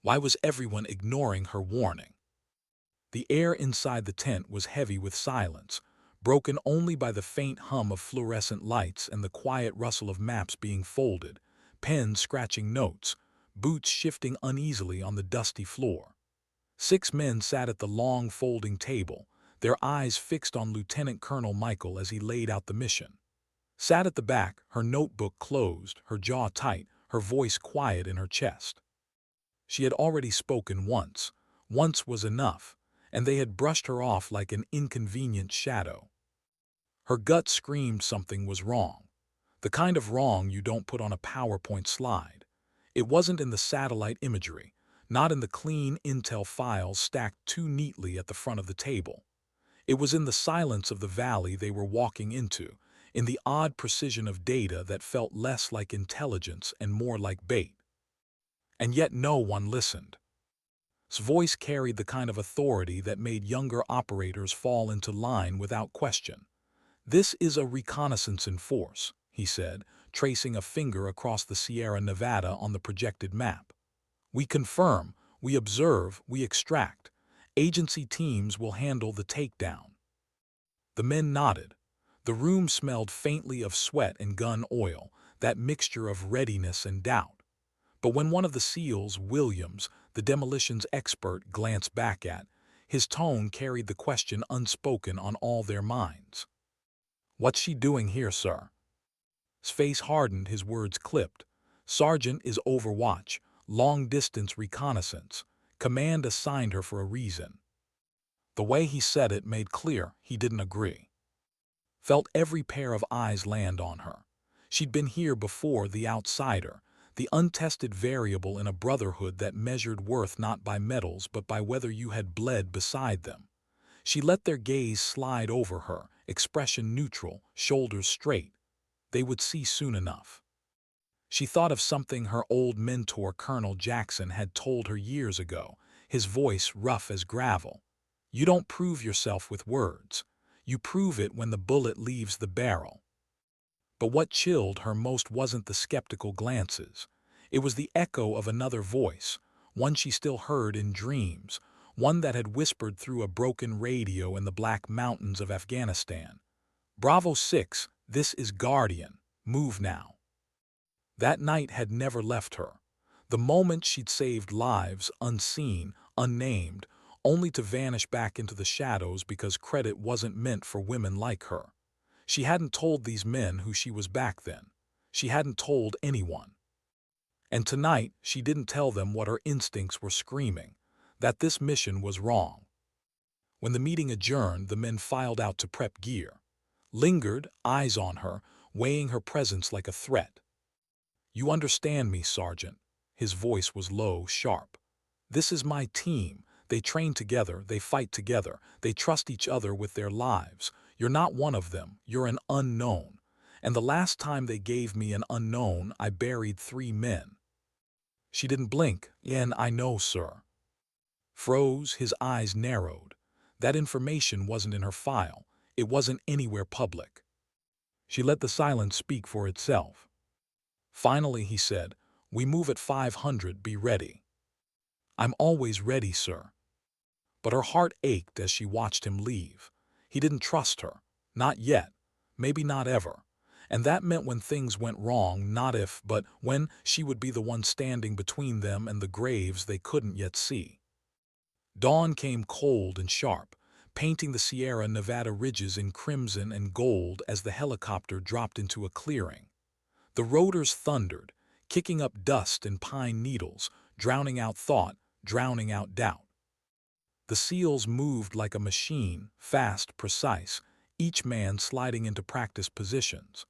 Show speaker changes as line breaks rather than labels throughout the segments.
Why was everyone ignoring her warning? The air inside the tent was heavy with silence, broken only by the faint hum of fluorescent lights and the quiet rustle of maps being folded, pens scratching notes, boots shifting uneasily on the dusty floor. 6 men sat at the long folding table, their eyes fixed on Lieutenant Colonel Michael as he laid out the mission. Sat at the back, her notebook closed, her jaw tight, her voice quiet in her chest. She had already spoken once. Once was enough, and they had brushed her off like an inconvenient shadow. Her gut screamed something was wrong. The kind of wrong you don't put on a PowerPoint slide. It wasn't in the satellite imagery, not in the clean intel files stacked too neatly at the front of the table. It was in the silence of the valley they were walking into, in the odd precision of data that felt less like intelligence and more like bait. And yet no one listened. His voice carried the kind of authority that made younger operators fall into line without question. "This is a reconnaissance in force," he said, tracing a finger across the Sierra Nevada on the projected map. "We confirm, we observe, we extract. Agency teams will handle the takedown." The men nodded. The room smelled faintly of sweat and gun oil, that mixture of readiness and doubt. But when one of the SEALs, Williams, the demolitions expert, glanced back his tone carried the question unspoken on all their minds. "What's she doing here, sir?" His face hardened, his words clipped. "Sergeant is overwatch, long-distance reconnaissance. Command assigned her for a reason." The way he said it made clear he didn't agree. Felt every pair of eyes land on her. She'd been here before, the outsider, the untested variable in a brotherhood that measured worth not by medals but by whether you had bled beside them. She let their gaze slide over her, expression neutral, shoulders straight. They would see soon enough. She thought of something her old mentor Colonel Jackson had told her years ago, his voice rough as gravel. "You don't prove yourself with words. You prove it when the bullet leaves the barrel." But what chilled her most wasn't the skeptical glances. It was the echo of another voice, one she still heard in dreams, one that had whispered through a broken radio in the Black Mountains of Afghanistan. "Bravo 6, this is Guardian. Move now." That night had never left her. The moment she'd saved lives, unseen, unnamed, only to vanish back into the shadows because credit wasn't meant for women like her. She hadn't told these men who she was back then. She hadn't told anyone. And tonight, she didn't tell them what her instincts were screaming, that this mission was wrong. When the meeting adjourned, the men filed out to prep gear. Lingered, eyes on her, weighing her presence like a threat. "You understand me, Sergeant." His voice was low, sharp. "This is my team. They train together, they fight together, they trust each other with their lives. You're not one of them, you're an unknown. And the last time they gave me an unknown, I buried 3 men." She didn't blink. "And I know, sir." Froze, his eyes narrowed. That information wasn't in her file. It wasn't anywhere public. She let the silence speak for itself. Finally, he said, "We move at 500, be ready." "I'm always ready, sir." But her heart ached as she watched him leave. He didn't trust her. Not yet. Maybe not ever. And that meant when things went wrong, not if, but when, she would be the one standing between them and the graves they couldn't yet see. Dawn came cold and sharp, painting the Sierra Nevada ridges in crimson and gold as the helicopter dropped into a clearing. The rotors thundered, kicking up dust and pine needles, drowning out thought, drowning out doubt. The SEALs moved like a machine, fast, precise, each man sliding into practice positions.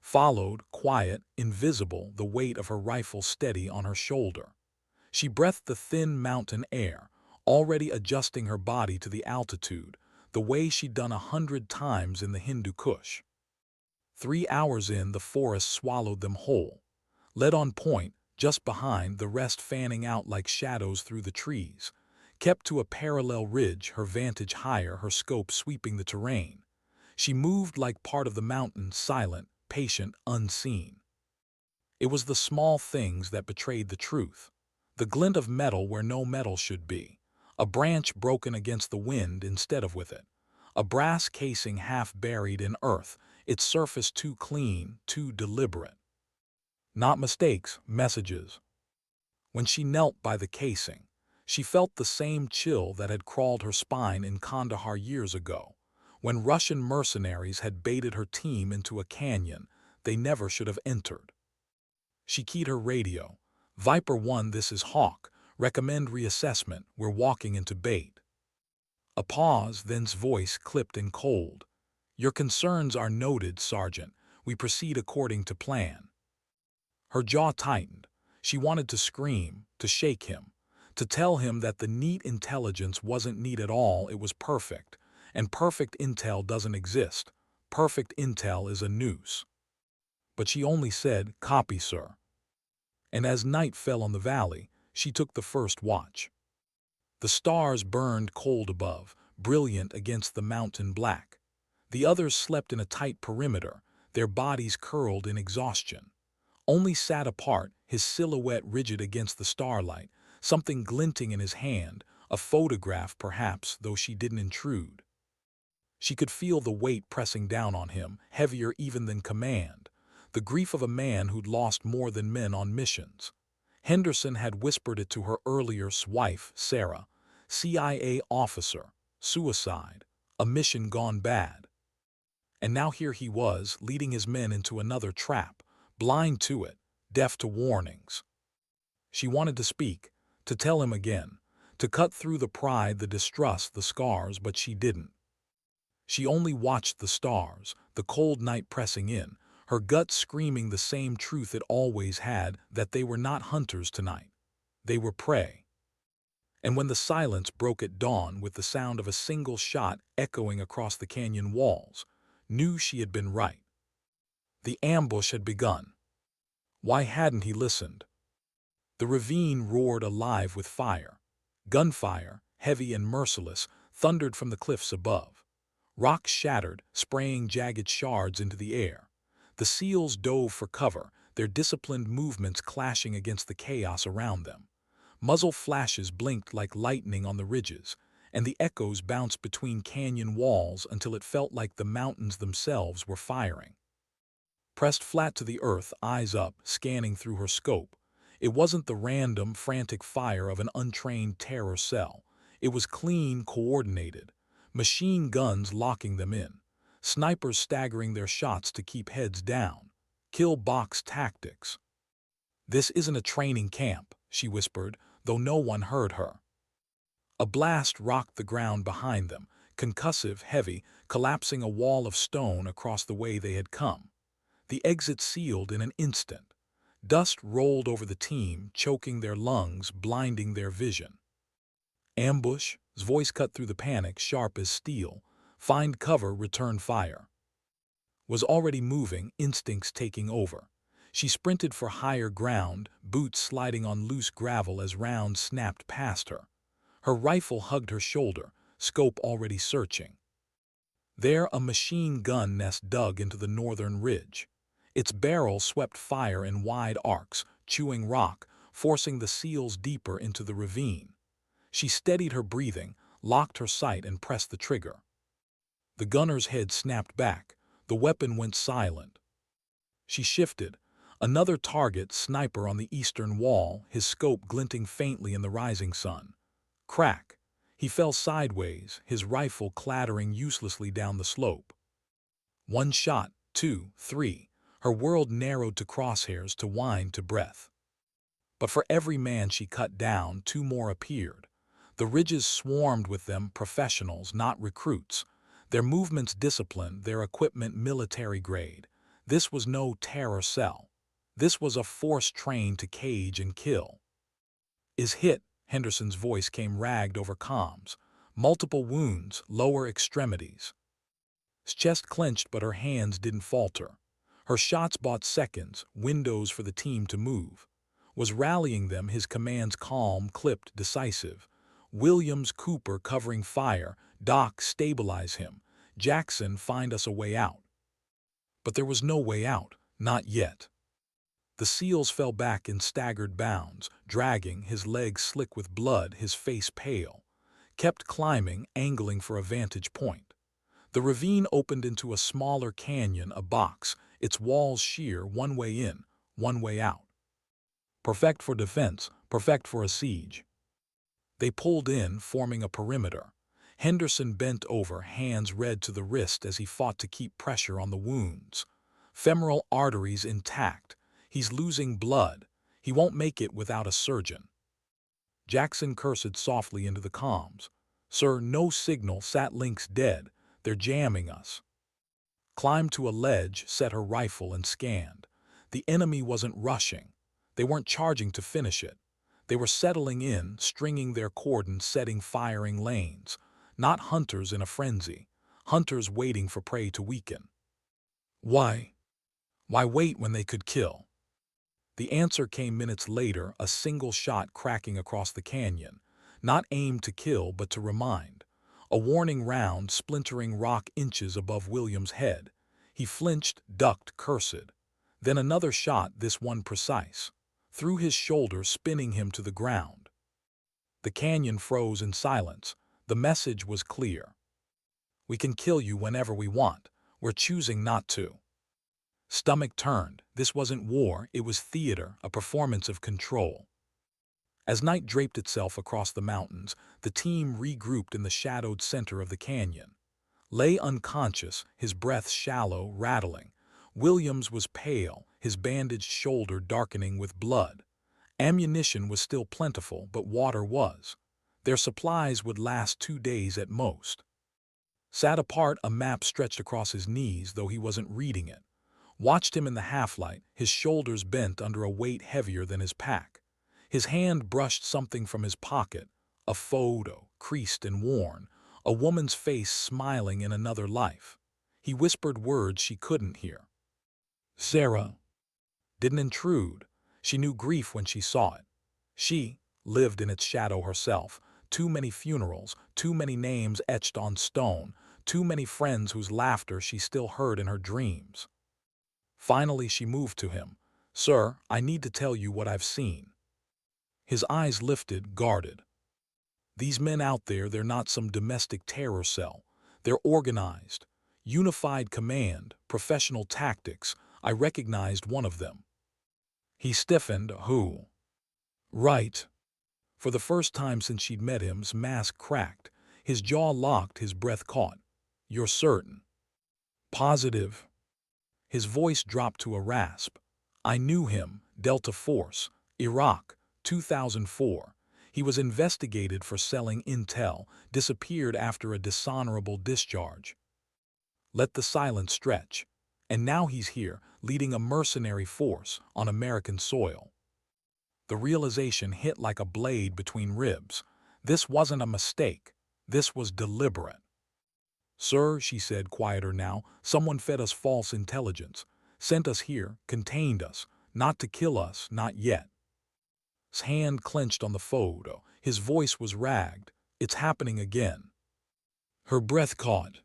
Followed, quiet, invisible, the weight of her rifle steady on her shoulder. She breathed the thin mountain air, already adjusting her body to the altitude, the way she'd done 100 times in the Hindu Kush. 3 hours in, the forest swallowed them whole. Led on point, just behind, the rest fanning out like shadows through the trees. Kept to a parallel ridge, her vantage higher, her scope sweeping the terrain. She moved like part of the mountain, silent, patient, unseen. It was the small things that betrayed the truth. The glint of metal where no metal should be. A branch broken against the wind instead of with it. A brass casing half buried in earth, its surface too clean, too deliberate. Not mistakes, messages. When she knelt by the casing, she felt the same chill that had crawled her spine in Kandahar years ago, when Russian mercenaries had baited her team into a canyon they never should have entered. She keyed her radio. Viper 1, this is Hawk. Recommend reassessment. We're walking into bait. A pause, then's voice clipped and cold. Your concerns are noted, Sergeant. We proceed according to plan. Her jaw tightened. She wanted to scream, to shake him, to tell him that the neat intelligence wasn't neat at all, it was perfect. And perfect intel doesn't exist. Perfect intel is a noose. But she only said, "Copy, sir." And as night fell on the valley, she took the first watch. The stars burned cold above, brilliant against the mountain black. The others slept in a tight perimeter, their bodies curled in exhaustion. Only sat apart, his silhouette rigid against the starlight, something glinting in his hand, a photograph perhaps, though she didn't intrude. She could feel the weight pressing down on him, heavier even than command, the grief of a man who'd lost more than men on missions. Henderson had whispered it to her earlier wife, Sarah, CIA officer, suicide, a mission gone bad. And now here he was, leading his men into another trap, blind to it, deaf to warnings. She wanted to speak, to tell him again, to cut through the pride, the distrust, the scars, but she didn't. She only watched the stars, the cold night pressing in, her gut screaming the same truth it always had, that they were not hunters tonight. They were prey. And when the silence broke at dawn with the sound of a single shot echoing across the canyon walls, knew she had been right. The ambush had begun. Why hadn't he listened? The ravine roared alive with fire. Gunfire, heavy and merciless, thundered from the cliffs above. Rocks shattered, spraying jagged shards into the air. The seals dove for cover, their disciplined movements clashing against the chaos around them. Muzzle flashes blinked like lightning on the ridges, and the echoes bounced between canyon walls until it felt like the mountains themselves were firing. Pressed flat to the earth, eyes up, scanning through her scope, it wasn't the random, frantic fire of an untrained terror cell. It was clean, coordinated. Machine guns locking them in. Snipers staggering their shots to keep heads down. Kill box tactics. This isn't a training camp, she whispered, though no one heard her. A blast rocked the ground behind them, concussive, heavy, collapsing a wall of stone across the way they had come. The exit sealed in an instant. Dust rolled over the team, choking their lungs, blinding their vision. Ambush, his voice cut through the panic, sharp as steel. Find cover, return fire. Was already moving, instincts taking over. She sprinted for higher ground, boots sliding on loose gravel as rounds snapped past her. Her rifle hugged her shoulder, scope already searching. There a machine gun nest dug into the northern ridge. Its barrel swept fire in wide arcs, chewing rock, forcing the seals deeper into the ravine. She steadied her breathing, locked her sight and pressed the trigger. The gunner's head snapped back. The weapon went silent. She shifted. Another target, sniper on the eastern wall, his scope glinting faintly in the rising sun. Crack. He fell sideways, his rifle clattering uselessly down the slope. One shot, two, three. Her world narrowed to crosshairs, to wind, to breath. But for every man she cut down, two more appeared. The ridges swarmed with them, professionals, not recruits. Their movements disciplined, their equipment military grade. This was no terror cell. This was a force trained to cage and kill. Is hit, Henderson's voice came ragged over comms. Multiple wounds, lower extremities. His chest clenched, but her hands didn't falter. Her shots bought seconds, windows for the team to move. Was rallying them, his commands calm, clipped, decisive. Williams, Cooper covering fire. Doc, stabilize him. Jackson, find us a way out. But there was no way out, not yet. The seals fell back in staggered bounds, dragging, his legs slick with blood, his face pale. Kept climbing, angling for a vantage point. The ravine opened into a smaller canyon, a box, its walls sheer, one way in, one way out. Perfect for defense, perfect for a siege. They pulled in, forming a perimeter. Henderson bent over, hands red to the wrist as he fought to keep pressure on the wounds. Femoral arteries intact. He's losing blood. He won't make it without a surgeon. Jackson cursed softly into the comms. Sir, no signal, Satlink's dead. They're jamming us. Climbed to a ledge, set her rifle and scanned. The enemy wasn't rushing. They weren't charging to finish it. They were settling in, stringing their cordon, setting firing lanes. Not hunters in a frenzy. Hunters waiting for prey to weaken. Why? Why wait when they could kill? The answer came minutes later, a single shot cracking across the canyon. Not aimed to kill, but to remind. A warning round splintering rock inches above William's head. He flinched, ducked, cursed. Then another shot, this one precise. Through his shoulder, spinning him to the ground. The canyon froze in silence. The message was clear. We can kill you whenever we want. We're choosing not to. Stomach turned. This wasn't war, it was theater, a performance of control. As night draped itself across the mountains, the team regrouped in the shadowed center of the canyon. Lay unconscious, his breath shallow, rattling. Williams was pale, his bandaged shoulder darkening with blood. Ammunition was still plentiful, but water was. Their supplies would last 2 days at most. Sat apart, a map stretched across his knees, though he wasn't reading it. Watched him in the half-light, his shoulders bent under a weight heavier than his pack. His hand brushed something from his pocket, a photo, creased and worn, a woman's face smiling in another life. He whispered words she couldn't hear. Sarah. Didn't intrude. She knew grief when she saw it. She lived in its shadow herself. Too many funerals, too many names etched on stone, too many friends whose laughter she still heard in her dreams. Finally she moved to him. Sir, I need to tell you what I've seen. His eyes lifted, guarded. These men out there, they're not some domestic terror cell. They're organized. Unified command, professional tactics. I recognized one of them. He stiffened. Who? Wright. For the first time since she'd met him, his mask cracked. His jaw locked, his breath caught. You're certain? Positive. His voice dropped to a rasp. I knew him, Delta Force, Iraq, 2004. He was investigated for selling intel, disappeared after a dishonorable discharge. Let the silence stretch. And now he's here, leading a mercenary force on American soil. The realization hit like a blade between ribs. This wasn't a mistake. This was deliberate. Sir, she said, quieter now, someone fed us false intelligence, sent us here, contained us, not to kill us, not yet. His hand clenched on the photo, his voice was ragged. It's happening again. Her breath caught.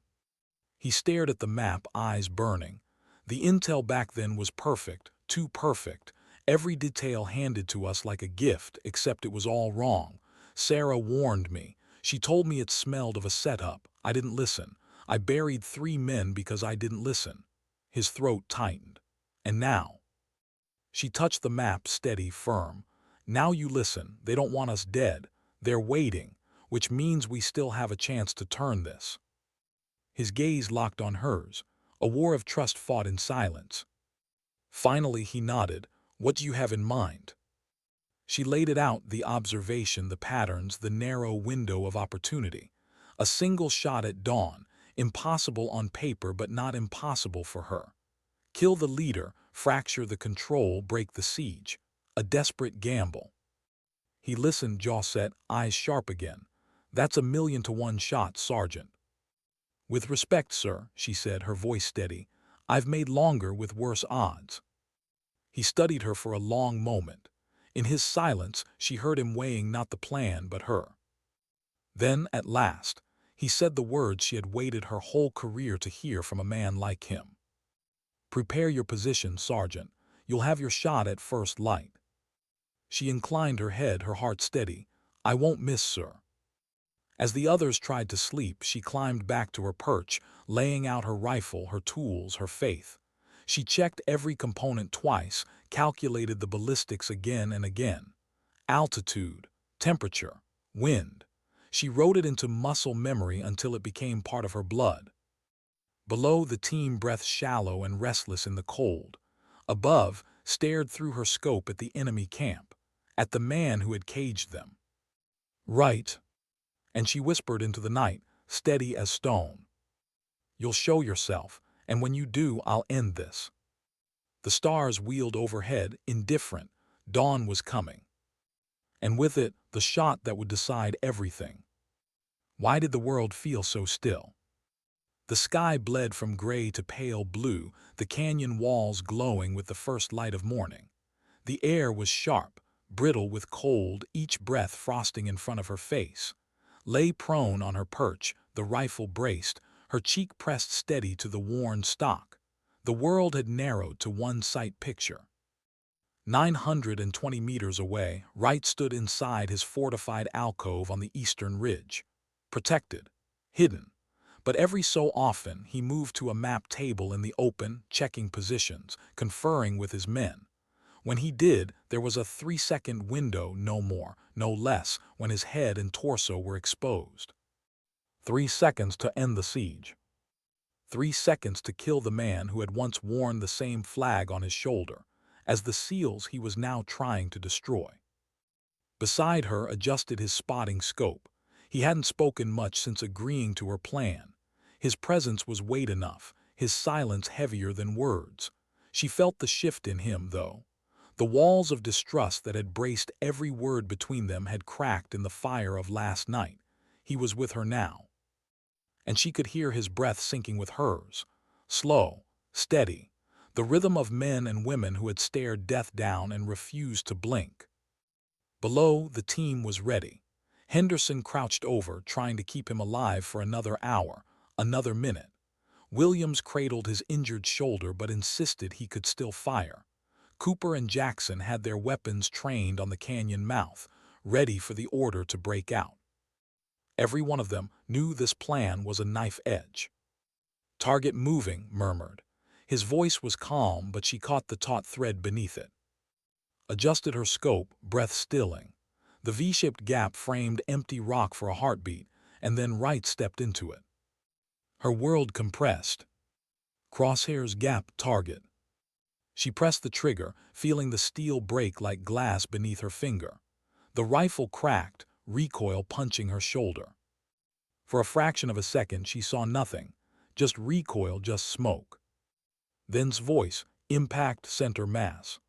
He stared at the map, eyes burning. The intel back then was perfect, too perfect. Every detail handed to us like a gift, except it was all wrong. Sarah warned me. She told me it smelled of a setup. I didn't listen. I buried 3 men because I didn't listen. His throat tightened. And now? She touched the map, steady, firm. Now you listen. They don't want us dead. They're waiting, which means we still have a chance to turn this. His gaze locked on hers. A war of trust fought in silence. Finally he nodded. What do you have in mind? She laid it out, the observation, the patterns, the narrow window of opportunity. A single shot at dawn, impossible on paper but not impossible for her. Kill the leader, fracture the control, break the siege. A desperate gamble. He listened, jaw set, eyes sharp again. That's 1,000,000 to 1 shot, Sergeant. With respect, sir, she said, her voice steady. I've made longer with worse odds. He studied her for a long moment. In his silence, she heard him weighing not the plan but her. Then, at last, he said the words she had waited her whole career to hear from a man like him. Prepare your position, Sergeant. You'll have your shot at first light." She inclined her head, her heart steady. "I won't miss, sir." As the others tried to sleep, she climbed back to her perch, laying out her rifle, her tools, her faith. She checked every component twice, calculated the ballistics again and again. Altitude, temperature, wind. She wrote it into muscle memory until it became part of her blood. Below, the team breathed shallow and restless in the cold. Above, stared through her scope at the enemy camp, at the man who had caged them. "Wright," and she whispered into the night, steady as stone. "You'll show yourself, and when you do, I'll end this." The stars wheeled overhead, indifferent. Dawn was coming. And with it, the shot that would decide everything. Why did the world feel so still? The sky bled from gray to pale blue, the canyon walls glowing with the first light of morning. The air was sharp, brittle with cold, each breath frosting in front of her face. Lay prone on her perch, the rifle braced, her cheek pressed steady to the worn stock. The world had narrowed to one sight picture. 920 meters away, Wright stood inside his fortified alcove on the eastern ridge. Protected, hidden. But every so often, he moved to a map table in the open, checking positions, conferring with his men. When he did, there was a 3-second window, no more, no less, when his head and torso were exposed. 3 seconds to end the siege. 3 seconds to kill the man who had once worn the same flag on his shoulder, as the seals he was now trying to destroy. Beside her adjusted his spotting scope. He hadn't spoken much since agreeing to her plan. His presence was weight enough, his silence heavier than words. She felt the shift in him, though. The walls of distrust that had braced every word between them had cracked in the fire of last night. He was with her now. And she could hear his breath sinking with hers. Slow, steady, the rhythm of men and women who had stared death down and refused to blink. Below, the team was ready. Henderson crouched over, trying to keep him alive for another hour, another minute. Williams cradled his injured shoulder but insisted he could still fire. Cooper and Jackson had their weapons trained on the canyon mouth, ready for the order to break out. Every one of them knew this plan was a knife edge. "Target moving," murmured. His voice was calm, but she caught the taut thread beneath it. Adjusted her scope, breath stilling. The V-shaped gap framed empty rock for a heartbeat, and then Wright stepped into it. Her world compressed. Crosshairs gap target. She pressed the trigger, feeling the steel break like glass beneath her finger. The rifle cracked, recoil punching her shoulder. For a fraction of a second she saw nothing, just recoil, just smoke. Then's voice, impact center mass.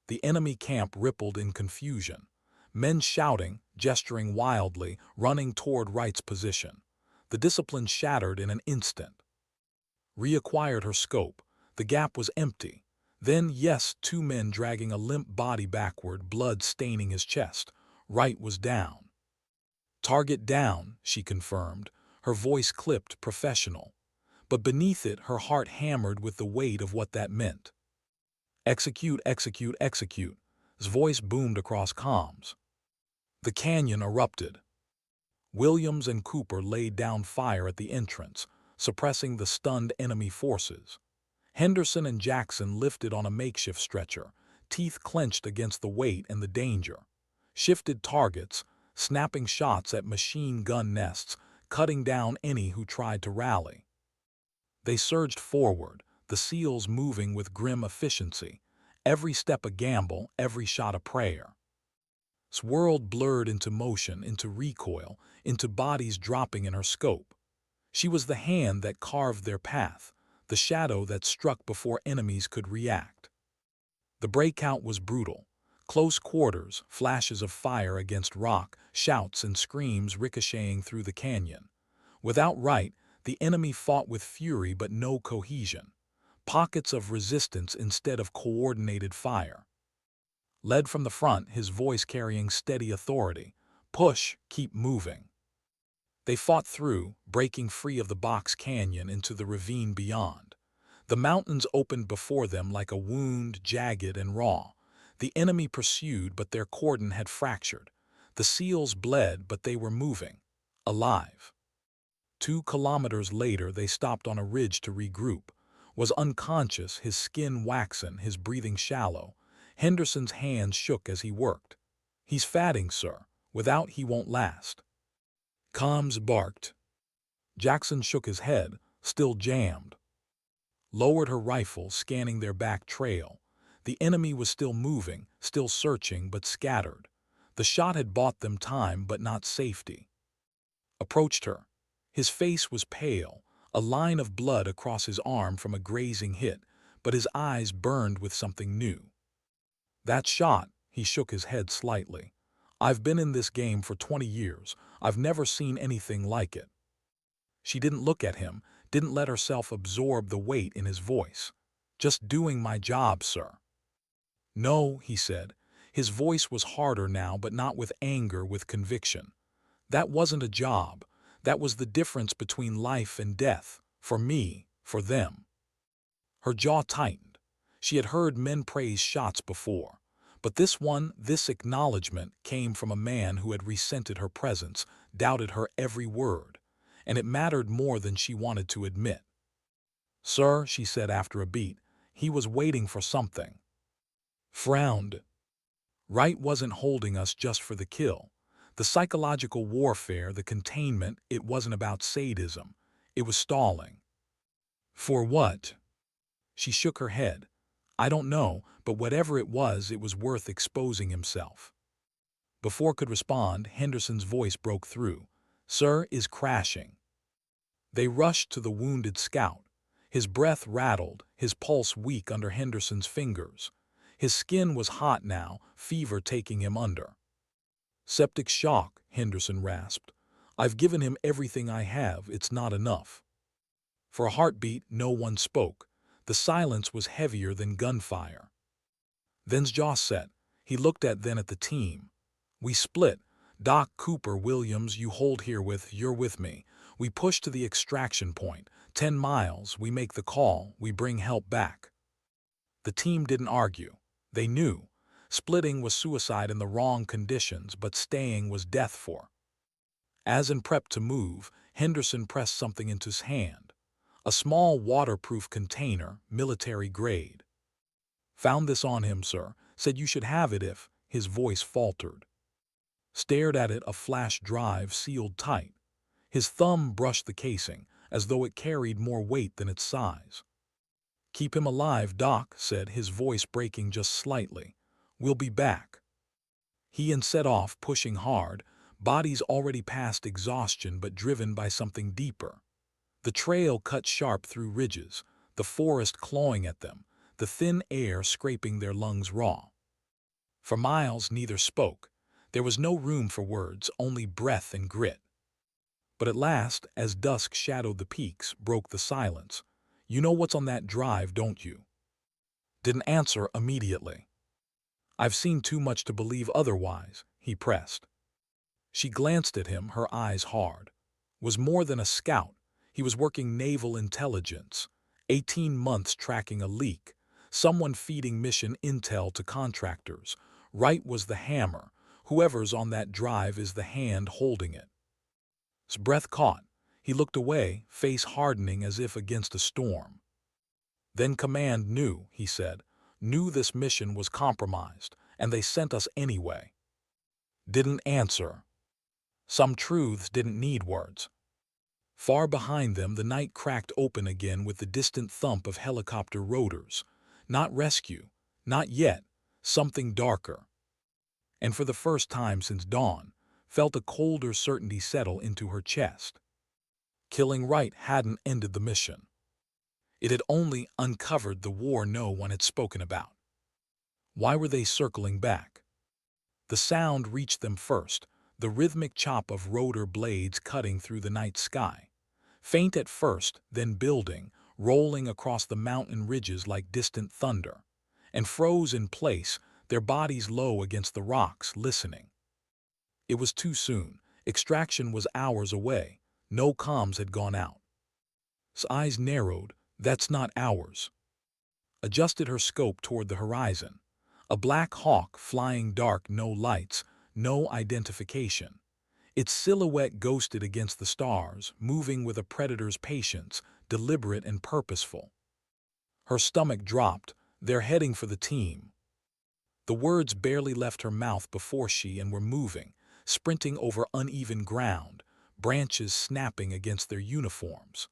The enemy camp rippled in confusion. Men shouting, gesturing wildly, running toward Wright's position. The discipline shattered in an instant. Reacquired her scope. The gap was empty. Then, yes, 2 men dragging a limp body backward, blood staining his chest. Wright was down. "Target down," she confirmed, her voice clipped, professional. But beneath it, her heart hammered with the weight of what that meant. "Execute, execute, execute." His voice boomed across comms. The canyon erupted. Williams and Cooper laid down fire at the entrance, suppressing the stunned enemy forces. Henderson and Jackson lifted on a makeshift stretcher, teeth clenched against the weight and the danger. Shifted targets, snapping shots at machine gun nests, cutting down any who tried to rally. They surged forward, the seals moving with grim efficiency, every step a gamble, every shot a prayer. This world blurred into motion, into recoil, into bodies dropping in her scope. She was the hand that carved their path, the shadow that struck before enemies could react. The breakout was brutal. Close quarters, flashes of fire against rock, shouts and screams ricocheting through the canyon. Without Wright, the enemy fought with fury but no cohesion. Pockets of resistance instead of coordinated fire. Led from the front, his voice carrying steady authority. "Push, keep moving." They fought through, breaking free of the box canyon into the ravine beyond. The mountains opened before them like a wound, jagged and raw. The enemy pursued, but their cordon had fractured. The seals bled, but they were moving, alive. 2 kilometers later, they stopped on a ridge to regroup. Was unconscious, his skin waxen, his breathing shallow. Henderson's hands shook as he worked. "He's fatting, sir. Without, he won't last." Combs barked. Jackson shook his head, still jammed. Lowered her rifle, scanning their back trail. The enemy was still moving, still searching, but scattered. The shot had bought them time, but not safety. Approached her. His face was pale, a line of blood across his arm from a grazing hit, but his eyes burned with something new. "That shot," he shook his head slightly. "I've been in this game for 20 years. I've never seen anything like it." She didn't look at him, didn't let herself absorb the weight in his voice. "Just doing my job, sir." "No," he said. His voice was harder now, but not with anger, with conviction. "That wasn't a job. That was the difference between life and death. For me, for them." Her jaw tightened. She had heard men praise shots before. But this one, this acknowledgement, came from a man who had resented her presence, doubted her every word. And it mattered more than she wanted to admit. "Sir," she said after a beat, "he was waiting for something." Frowned. Wright wasn't holding us just for the kill. The psychological warfare, the containment, it wasn't about sadism. It was stalling. "For what?" She shook her head. "I don't know, but whatever it was worth exposing himself." Before could respond, Henderson's voice broke through. "Sir is crashing." They rushed to the wounded scout. His breath rattled, his pulse weak under Henderson's fingers. His skin was hot now, fever taking him under. "Septic shock," Henderson rasped. "I've given him everything I have, it's not enough." For a heartbeat, no one spoke. The silence was heavier than gunfire. Then's jaw set. He looked then at the team. "We split. Doc, Cooper, Williams, you hold here you're with me. We push to the extraction point. 10 miles, we make the call, we bring help back." The team didn't argue. They knew. Splitting was suicide in the wrong conditions, but staying was death for. As in prep to move, Henderson pressed something into his hand. A small waterproof container, military grade. "Found this on him, sir. Said you should have it if—" his voice faltered. Stared at it, a flash drive sealed tight. His thumb brushed the casing, as though it carried more weight than its size. "Keep him alive, Doc," said, his voice breaking just slightly. "We'll be back." He set off, pushing hard, bodies already past exhaustion but driven by something deeper. The trail cut sharp through ridges, the forest clawing at them, the thin air scraping their lungs raw. For miles neither spoke. There was no room for words, only breath and grit. But at last, as dusk shadowed the peaks, broke the silence. "You know what's on that drive, don't you?" Didn't answer immediately. "I've seen too much to believe otherwise," he pressed. She glanced at him, her eyes hard. Was more than a scout. He was working naval intelligence. 18 months tracking a leak. Someone feeding mission intel to contractors. Wright was the hammer. Whoever's on that drive is the hand holding it. His breath caught. He looked away, face hardening as if against a storm. "Then command knew," he said. "Knew this mission was compromised, and they sent us anyway." Didn't answer. Some truths didn't need words. Far behind them, the night cracked open again with the distant thump of helicopter rotors. Not rescue. Not yet. Something darker. And for the first time since dawn, felt a colder certainty settle into her chest. Killing Wright hadn't ended the mission. It had only uncovered the war no one had spoken about. Why were they circling back? The sound reached them first, the rhythmic chop of rotor blades cutting through the night sky. Faint at first, then building, rolling across the mountain ridges like distant thunder. And froze in place, their bodies low against the rocks, listening. It was too soon. Extraction was hours away. No comms had gone out. His eyes narrowed, That's not ours. Adjusted her scope toward the horizon. A black hawk flying dark, no lights, no identification. Its silhouette ghosted against the stars, moving with a predator's patience, deliberate and purposeful. Her stomach dropped. They're heading for the team. The words barely left her mouth before she and were moving, sprinting over uneven ground, branches snapping against their uniforms.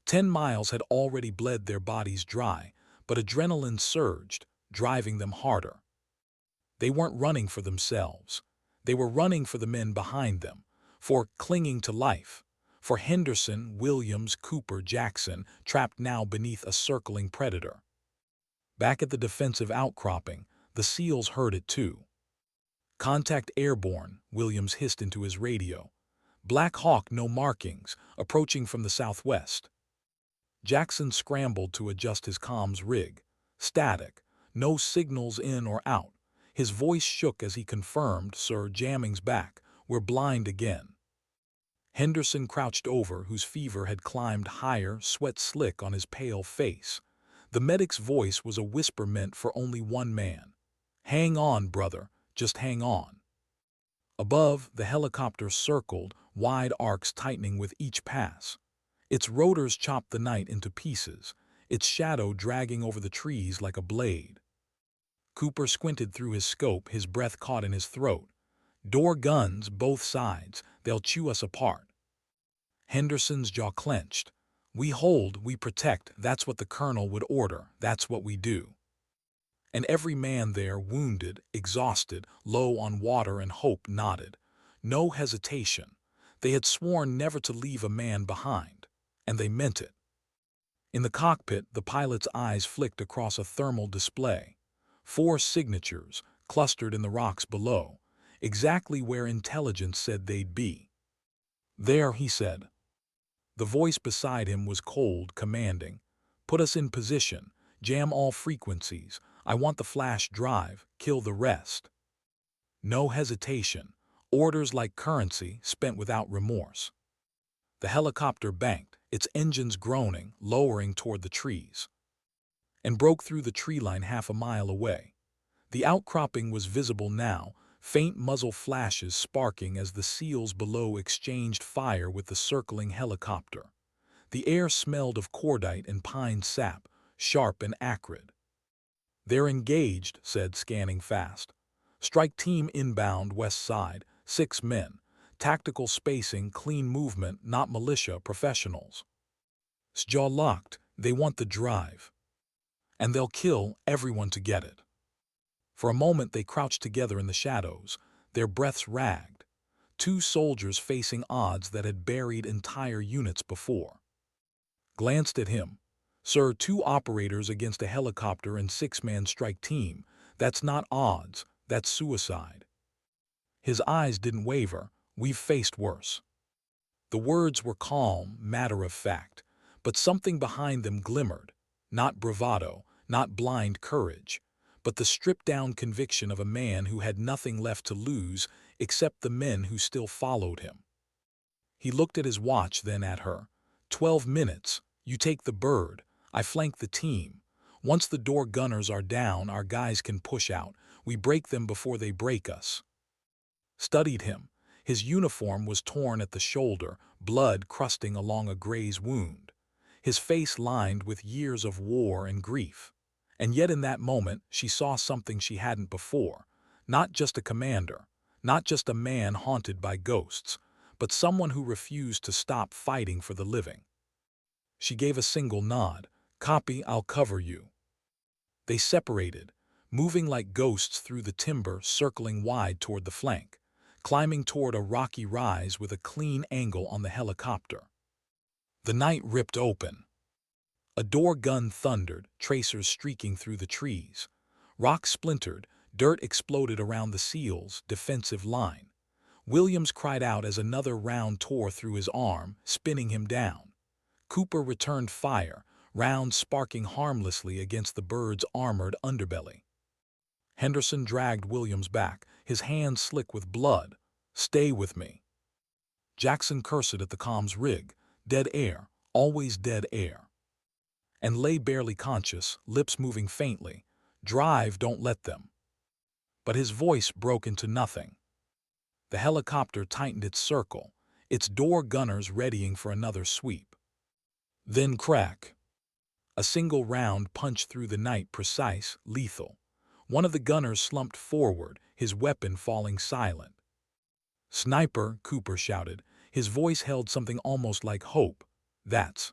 10 miles had already bled their bodies dry, but adrenaline surged, driving them harder. They weren't running for themselves. They were running for the men behind them, for clinging to life, for Henderson, Williams, Cooper, Jackson, trapped now beneath a circling predator. Back at the defensive outcropping, the SEALs heard it too. "Contact airborne," Williams hissed into his radio. "Black Hawk, no markings, approaching from the southwest." Jackson scrambled to adjust his comms rig. Static, no signals in or out. His voice shook as he confirmed, "Sir, jamming's back. We're blind again." Henderson crouched over, whose fever had climbed higher, sweat slick on his pale face. The medic's voice was a whisper meant for only one man. "Hang on, brother, just hang on." Above, the helicopter circled, wide arcs tightening with each pass. Its rotors chopped the night into pieces, its shadow dragging over the trees like a blade. Cooper squinted through his scope, his breath caught in his throat. "Door guns, both sides, they'll chew us apart." Henderson's jaw clenched. "We hold, we protect, that's what the colonel would order, that's what we do." And every man there, wounded, exhausted, low on water and hope, nodded. No hesitation. They had sworn never to leave a man behind, and they meant it. In the cockpit, the pilot's eyes flicked across a thermal display. 4 signatures, clustered in the rocks below, exactly where intelligence said they'd be. "There," he said. The voice beside him was cold, commanding. "Put us in position. Jam all frequencies. I want the flash drive. Kill the rest." No hesitation. Orders like currency, spent without remorse. The helicopter banked, its engines groaning, lowering toward the trees, and broke through the tree line half a mile away. The outcropping was visible now, faint muzzle flashes sparking as the SEALs below exchanged fire with the circling helicopter. The air smelled of cordite and pine sap, sharp and acrid. "They're engaged," said, scanning fast. "Strike team inbound west side, 6 men. Tactical spacing, clean movement, not militia, professionals." Jaw locked. They want the drive. And they'll kill everyone to get it. For a moment they crouched together in the shadows, their breaths ragged. 2 soldiers facing odds that had buried entire units before. Glanced at him. "Sir, 2 operators against a helicopter and 6-man strike team. That's not odds, that's suicide." His eyes didn't waver. "We've faced worse." The words were calm, matter of fact, but something behind them glimmered. Not bravado, not blind courage, but the stripped-down conviction of a man who had nothing left to lose except the men who still followed him. He looked at his watch, then at her. 12 minutes. You take the bird. I flank the team. Once the door gunners are down, our guys can push out. We break them before they break us." Studied him. His uniform was torn at the shoulder, blood crusting along a graze wound. His face lined with years of war and grief. And yet in that moment, she saw something she hadn't before. Not just a commander, not just a man haunted by ghosts, but someone who refused to stop fighting for the living. She gave a single nod. "Copy, I'll cover you." They separated, moving like ghosts through the timber, circling wide toward the flank, climbing toward a rocky rise with a clean angle on the helicopter. The night ripped open. A door gun thundered, tracers streaking through the trees. Rocks splintered, dirt exploded around the SEALs' defensive line. Williams cried out as another round tore through his arm, spinning him down. Cooper returned fire, rounds sparking harmlessly against the bird's armored underbelly. Henderson dragged Williams back, his hands slick with blood. "Stay with me." Jackson cursed at the comms rig. Dead air, always dead air. and lay barely conscious, lips moving faintly. "Drive, don't let them." But his voice broke into nothing. The helicopter tightened its circle, its door gunners readying for another sweep. Then crack. A single round punched through the night, precise, lethal. One of the gunners slumped forward, his weapon falling silent. "Sniper," Cooper shouted. His voice held something almost like hope. "That's—"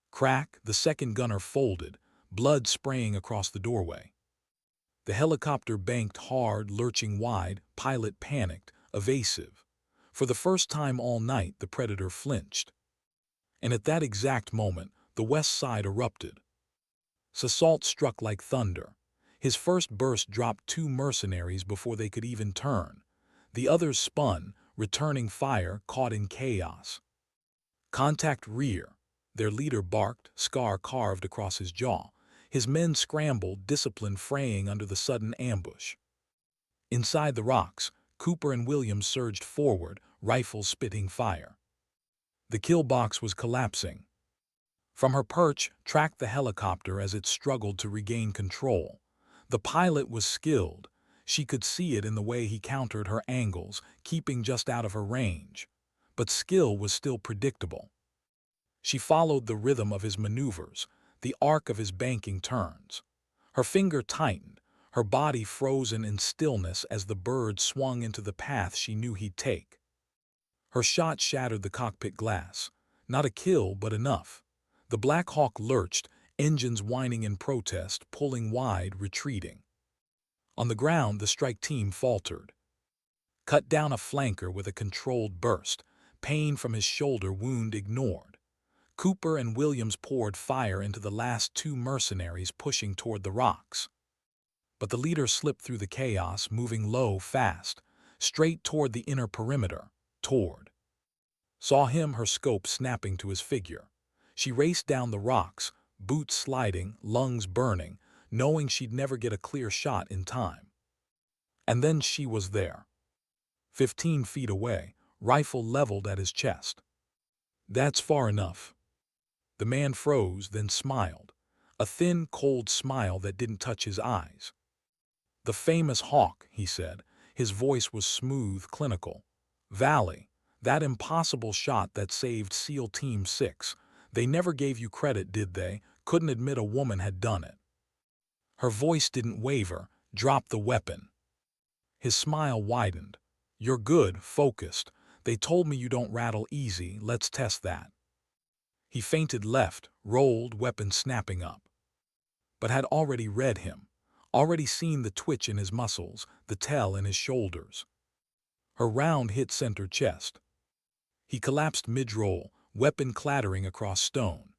Crack, the second gunner folded, blood spraying across the doorway. The helicopter banked hard, lurching wide, pilot panicked, evasive. For the first time all night, the Predator flinched. And at that exact moment, the west side erupted. Sassault struck like thunder. His first burst dropped 2 mercenaries before they could even turn. The others spun, returning fire caught in chaos. "Contact rear." Their leader barked, scar carved across his jaw. His men scrambled, discipline fraying under the sudden ambush. Inside the rocks, Cooper and Williams surged forward, rifles spitting fire. The kill box was collapsing. From her perch tracked the helicopter as it struggled to regain control. The pilot was skilled. She could see it in the way he countered her angles, keeping just out of her range. But skill was still predictable. She followed the rhythm of his maneuvers, the arc of his banking turns. Her finger tightened, her body frozen in stillness as the bird swung into the path she knew he'd take. Her shot shattered the cockpit glass. Not a kill, but enough. The Black Hawk lurched, engines whining in protest, pulling wide, retreating. On the ground, the strike team faltered. Cut down a flanker with a controlled burst, pain from his shoulder wound ignored. Cooper and Williams poured fire into the last 2 mercenaries pushing toward the rocks. But the leader slipped through the chaos, moving low, fast, straight toward the inner perimeter, toward. Saw him, her scope snapping to his figure. She raced down the rocks, boots sliding, lungs burning, knowing she'd never get a clear shot in time. And then she was there. 15 feet away, rifle leveled at his chest. "That's far enough." The man froze, then smiled. A thin, cold smile that didn't touch his eyes. "The famous Hawk," he said. His voice was smooth, clinical. "Valley. That impossible shot that saved SEAL Team 6. They never gave you credit, did they? Couldn't admit a woman had done it." Her voice didn't waver. "Drop the weapon." His smile widened. "You're good, focused. They told me you don't rattle easy. Let's test that." He feinted left, rolled, weapon snapping up. But had already read him, already seen the twitch in his muscles, the tell in his shoulders. Her round hit center chest. He collapsed mid-roll, weapon clattering across stone.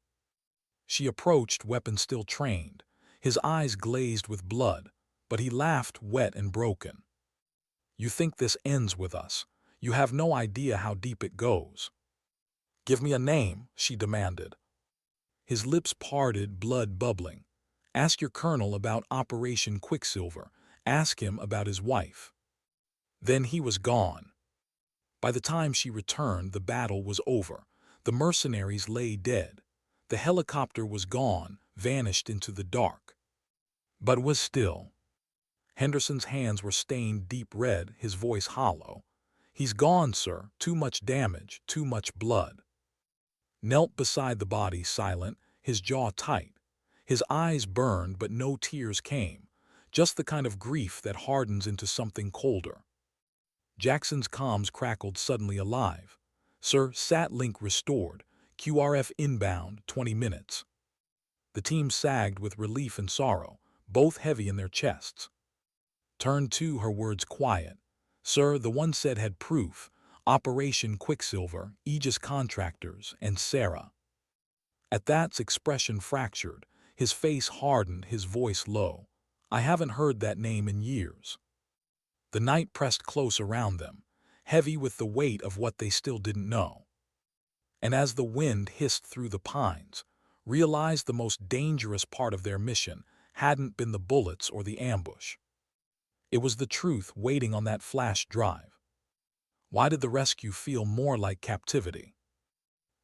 She approached, weapon still trained. His eyes glazed with blood, but he laughed, wet and broken. "You think this ends with us. You have no idea how deep it goes." "Give me a name," she demanded. His lips parted, blood bubbling. "Ask your colonel about Operation Quicksilver. Ask him about his wife." Then he was gone. By the time she returned, the battle was over. The mercenaries lay dead. The helicopter was gone, vanished into the dark. But was still. Henderson's hands were stained deep red, his voice hollow. "He's gone, sir. Too much damage, too much blood." Knelt beside the body, silent, his jaw tight. His eyes burned, but no tears came. Just the kind of grief that hardens into something colder. Jackson's comms crackled, suddenly alive. "Sir, sat link restored. QRF inbound, 20 minutes." The team sagged with relief and sorrow, both heavy in their chests. Turn 2, her words quiet. "Sir, the one said had proof. Operation Quicksilver, Aegis Contractors, and Sarah." At that's expression fractured, his face hardened, his voice low. "I haven't heard that name in years." The night pressed close around them, heavy with the weight of what they still didn't know. And as the wind hissed through the pines, realized the most dangerous part of their mission hadn't been the bullets or the ambush. It was the truth waiting on that flash drive. Why did the rescue feel more like captivity?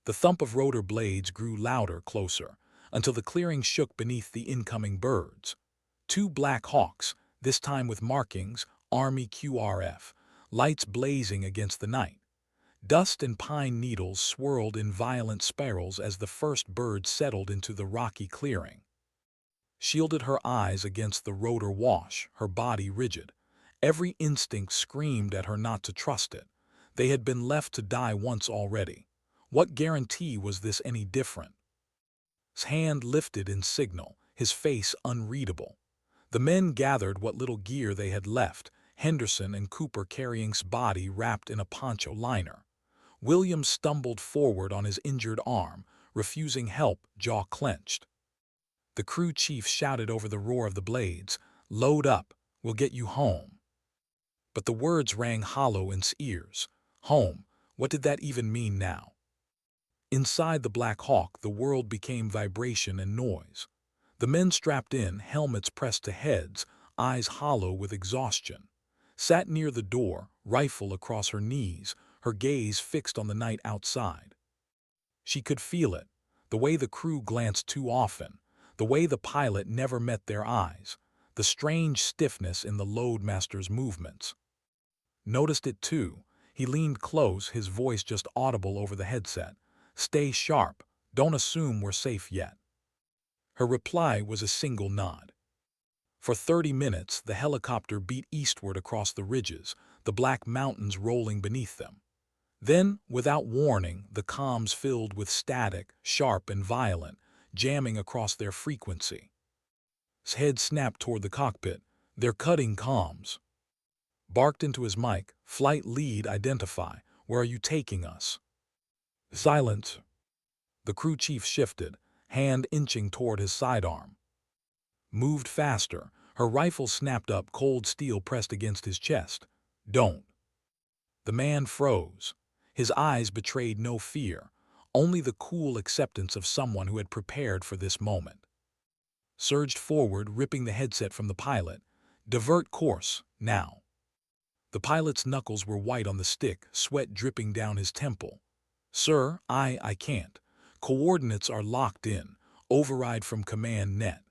The thump of rotor blades grew louder, closer. until the clearing shook beneath the incoming birds. Two black hawks, this time with markings, Army QRF, lights blazing against the night. Dust and pine needles swirled in violent spirals as the first bird settled into the rocky clearing. Shielded her eyes against the rotor wash, her body rigid. Every instinct screamed at her not to trust it. They had been left to die once already. What guarantee was this any different? His hand lifted in signal, his face unreadable. The men gathered what little gear they had left, Henderson and Cooper carrying his body wrapped in a poncho liner. Williams stumbled forward on his injured arm, refusing help, jaw clenched. The crew chief shouted over the roar of the blades, "Load up, we'll get you home." But the words rang hollow in his ears. Home, what did that even mean now? Inside the Black Hawk, the world became vibration and noise. The men strapped in, helmets pressed to heads, eyes hollow with exhaustion, sat near the door, rifle across her knees, her gaze fixed on the night outside. She could feel it, the way the crew glanced too often, the way the pilot never met their eyes, the strange stiffness in the loadmaster's movements. Noticed it too. He leaned close, his voice just audible over the headset. "Stay sharp. Don't assume we're safe yet." Her reply was a single nod. For 30 minutes, the helicopter beat eastward across the ridges, the black mountains rolling beneath them. Then, without warning, the comms filled with static, sharp and violent, jamming across their frequency. His head snapped toward the cockpit. "They're cutting comms." Barked into his mic, "Flight lead identify. Where are you taking us?" "Silence." The crew chief shifted, hand inching toward his sidearm. Moved faster, her rifle snapped up, cold steel pressed against his chest. "Don't." The man froze. His eyes betrayed no fear, only the cool acceptance of someone who had prepared for this moment. Surged forward, ripping the headset from the pilot. "Divert course, now." The pilot's knuckles were white on the stick, sweat dripping down his temple. "Sir, I can't. Coordinates are locked in. Override from command net."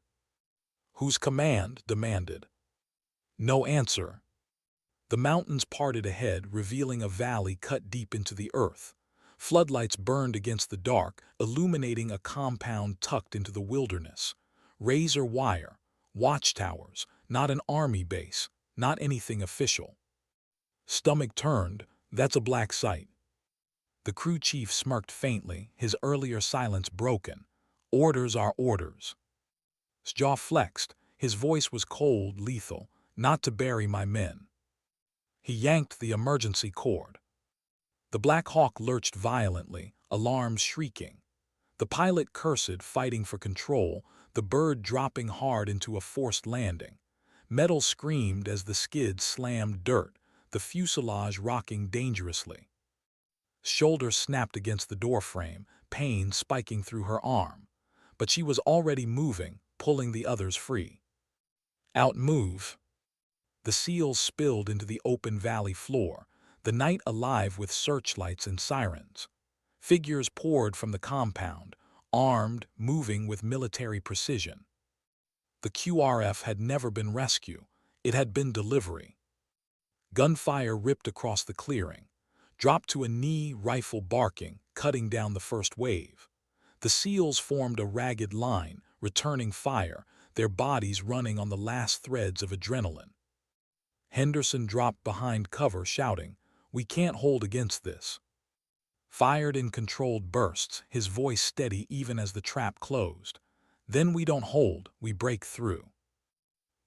"Whose command?" demanded. No answer. The mountains parted ahead, revealing a valley cut deep into the earth. Floodlights burned against the dark, illuminating a compound tucked into the wilderness. Razor wire, watchtowers, not an army base, not anything official. Stomach turned, "That's a black site." The crew chief smirked faintly, his earlier silence broken. "Orders are orders." His jaw flexed, his voice was cold, lethal. "Not to bury my men." He yanked the emergency cord. The Black Hawk lurched violently, alarms shrieking. The pilot cursed, fighting for control, the bird dropping hard into a forced landing. Metal screamed as the skids slammed dirt, the fuselage rocking dangerously. Shoulder snapped against the doorframe, pain spiking through her arm. But she was already moving, pulling the others free. Outmove. The seals spilled into the open valley floor, the night alive with searchlights and sirens. Figures poured from the compound, armed, moving with military precision. The QRF had never been rescue, it had been delivery. Gunfire ripped across the clearing. Dropped to a knee, rifle barking, cutting down the first wave. The SEALs formed a ragged line, returning fire, their bodies running on the last threads of adrenaline. Henderson dropped behind cover, shouting, "We can't hold against this." Fired in controlled bursts, his voice steady even as the trap closed. "Then we don't hold, we break through."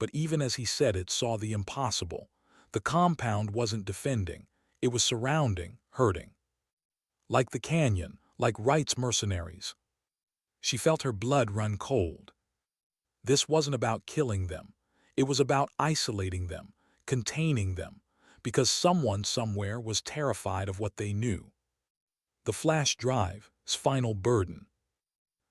But even as he said it, saw the impossible. The compound wasn't defending, it was surrounding, hurting. Like the canyon, like Wright's mercenaries. She felt her blood run cold. This wasn't about killing them. It was about isolating them, containing them, because someone somewhere was terrified of what they knew. The flash drive, his final burden.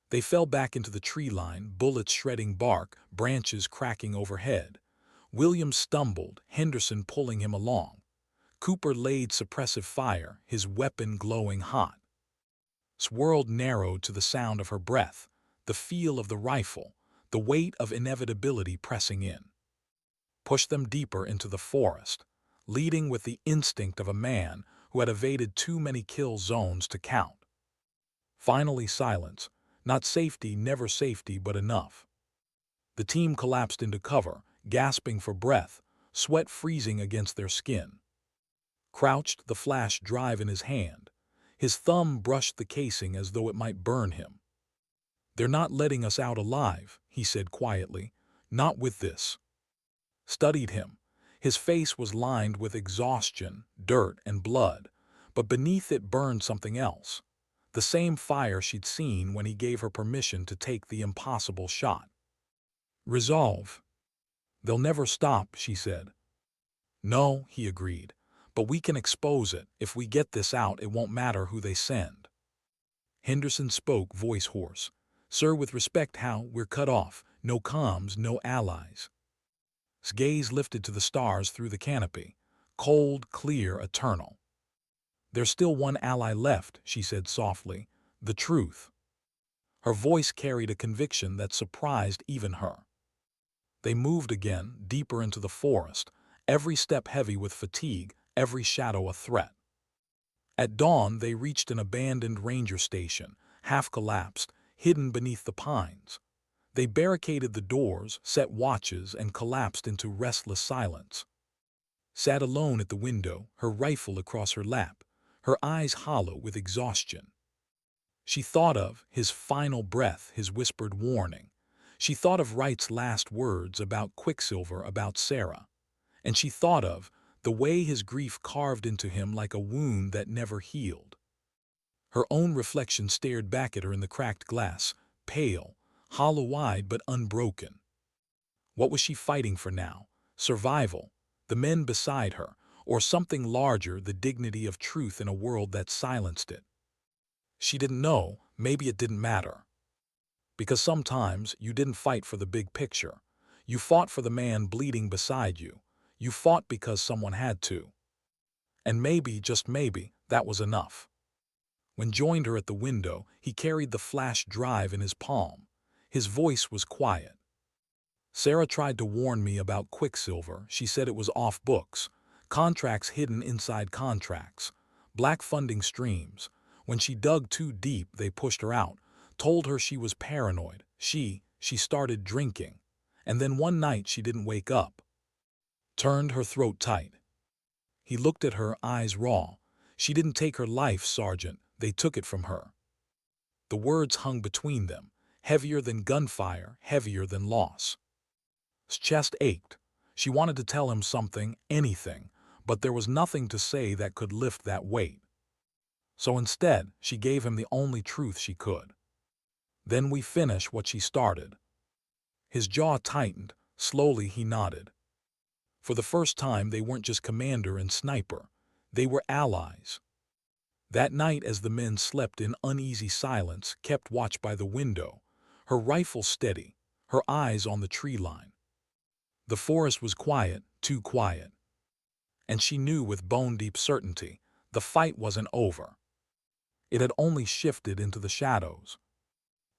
They fell back into the tree line, bullets shredding bark, branches cracking overhead. Williams stumbled, Henderson pulling him along. Cooper laid suppressive fire, his weapon glowing hot. His world narrowed to the sound of her breath. the feel of the rifle, the weight of inevitability pressing in. Push them deeper into the forest, leading with the instinct of a man who had evaded too many kill zones to count. Finally silence, not safety, never safety, but enough. The team collapsed into cover, gasping for breath, sweat freezing against their skin. Crouched, the flash drive in his hand. His thumb brushed the casing as though it might burn him. "They're not letting us out alive," he said quietly. "Not with this." Studied him. His face was lined with exhaustion, dirt, and blood, but beneath it burned something else. The same fire she'd seen when he gave her permission to take the impossible shot. "Resolve. They'll never stop," she said. "No," he agreed, "but we can expose it. If we get this out, it won't matter who they send." Henderson spoke, voice hoarse. "Sir, with respect, how? We're cut off. No comms, no allies." His gaze lifted to the stars through the canopy. Cold, clear, eternal. "There's still one ally left," she said softly. "The truth." Her voice carried a conviction that surprised even her. They moved again, deeper into the forest, every step heavy with fatigue, every shadow a threat. At dawn, they reached an abandoned ranger station, half collapsed, hidden beneath the pines. They barricaded the doors, set watches, and collapsed into restless silence. Sat alone at the window, her rifle across her lap, her eyes hollow with exhaustion. She thought of his final breath, his whispered warning. She thought of Wright's last words about Quicksilver, about Sarah. And she thought of the way his grief carved into him like a wound that never healed. Her own reflection stared back at her in the cracked glass, pale, hollow-eyed but unbroken. What was she fighting for now? Survival, the men beside her, or something larger, the dignity of truth in a world that silenced it? She didn't know, maybe it didn't matter. Because sometimes you didn't fight for the big picture. You fought for the man bleeding beside you. You fought because someone had to. And maybe, just maybe, that was enough. When joined her at the window, he carried the flash drive in his palm. His voice was quiet. "Sarah tried to warn me about Quicksilver. She said it was off books. Contracts hidden inside contracts. Black funding streams. When she dug too deep, they pushed her out. Told her she was paranoid. She started drinking. And then one night she didn't wake up. Turned her throat tight." He looked at her, eyes raw. "She didn't take her life, Sergeant. They took it from her." The words hung between them, heavier than gunfire, heavier than loss. His chest ached. She wanted to tell him something, anything, but there was nothing to say that could lift that weight. So instead, she gave him the only truth she could. "Then we finish what she started." His jaw tightened. Slowly he nodded. For the first time, they weren't just commander and sniper. They were allies. That night, as the men slept in uneasy silence, kept watch by the window, her rifle steady, her eyes on the tree line. The forest was quiet, too quiet. And she knew with bone-deep certainty, the fight wasn't over. It had only shifted into the shadows.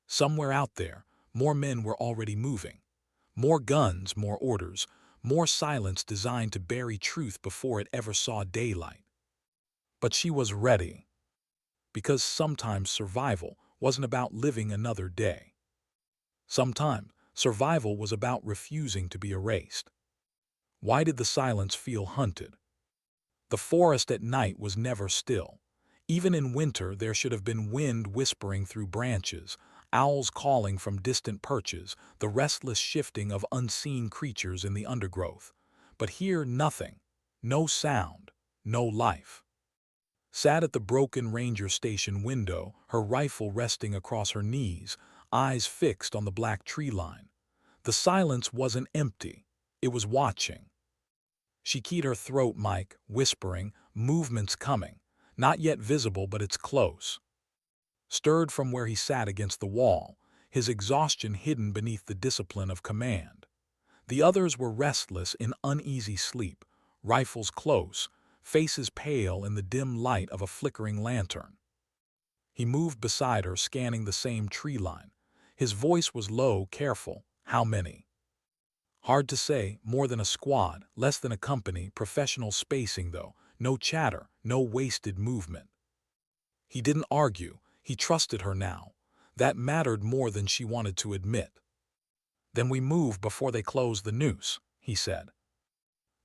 Somewhere out there, more men were already moving. More guns, more orders, more silence designed to bury truth before it ever saw daylight. But she was ready. Because sometimes survival wasn't about living another day. Sometimes survival was about refusing to be erased. Why did the silence feel hunted? The forest at night was never still. Even in winter there should have been wind whispering through branches, owls calling from distant perches, the restless shifting of unseen creatures in the undergrowth. But here nothing, no sound, no life. Sat at the broken ranger station window, her rifle resting across her knees, eyes fixed on the black tree line. The silence wasn't empty, it was watching. She keyed her throat mic, whispering, "Movement's coming. Not yet visible, but it's close." Stirred from where he sat against the wall, his exhaustion hidden beneath the discipline of command. The others were restless in uneasy sleep, rifles close, faces pale in the dim light of a flickering lantern. He moved beside her, scanning the same tree line. His voice was low, careful. How many? Hard to say, more than a squad, less than a company, professional spacing though, no chatter, no wasted movement. He didn't argue, he trusted her now. That mattered more than she wanted to admit. Then we move before they close the noose, he said.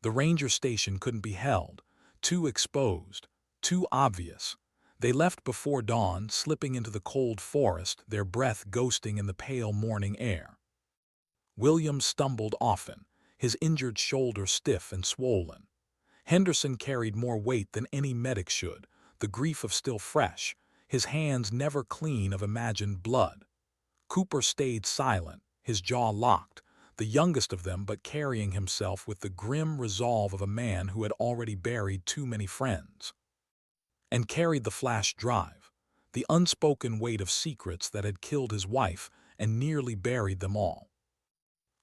The ranger station couldn't be held, too exposed, too obvious. They left before dawn, slipping into the cold forest, their breath ghosting in the pale morning air. William stumbled often, his injured shoulder stiff and swollen. Henderson carried more weight than any medic should, the grief of still fresh, his hands never clean of imagined blood. Cooper stayed silent, his jaw locked, the youngest of them but carrying himself with the grim resolve of a man who had already buried too many friends. And carried the flash drive, the unspoken weight of secrets that had killed his wife and nearly buried them all.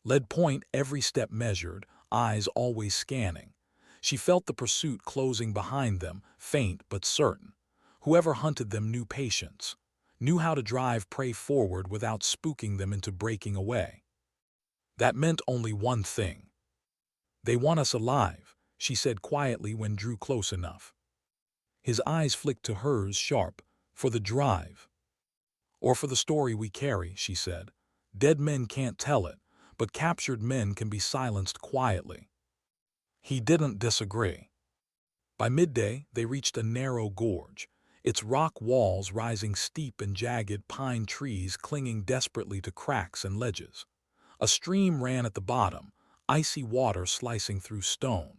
Lead point, every step measured, eyes always scanning. She felt the pursuit closing behind them, faint but certain. Whoever hunted them knew patience, knew how to drive prey forward without spooking them into breaking away. That meant only one thing. They want us alive, she said quietly when drew close enough. His eyes flicked to hers sharp. For the drive. Or for the story we carry, she said. Dead men can't tell it, but captured men can be silenced quietly. He didn't disagree. By midday, they reached a narrow gorge, its rock walls rising steep and jagged, pine trees clinging desperately to cracks and ledges. A stream ran at the bottom, icy water slicing through stone.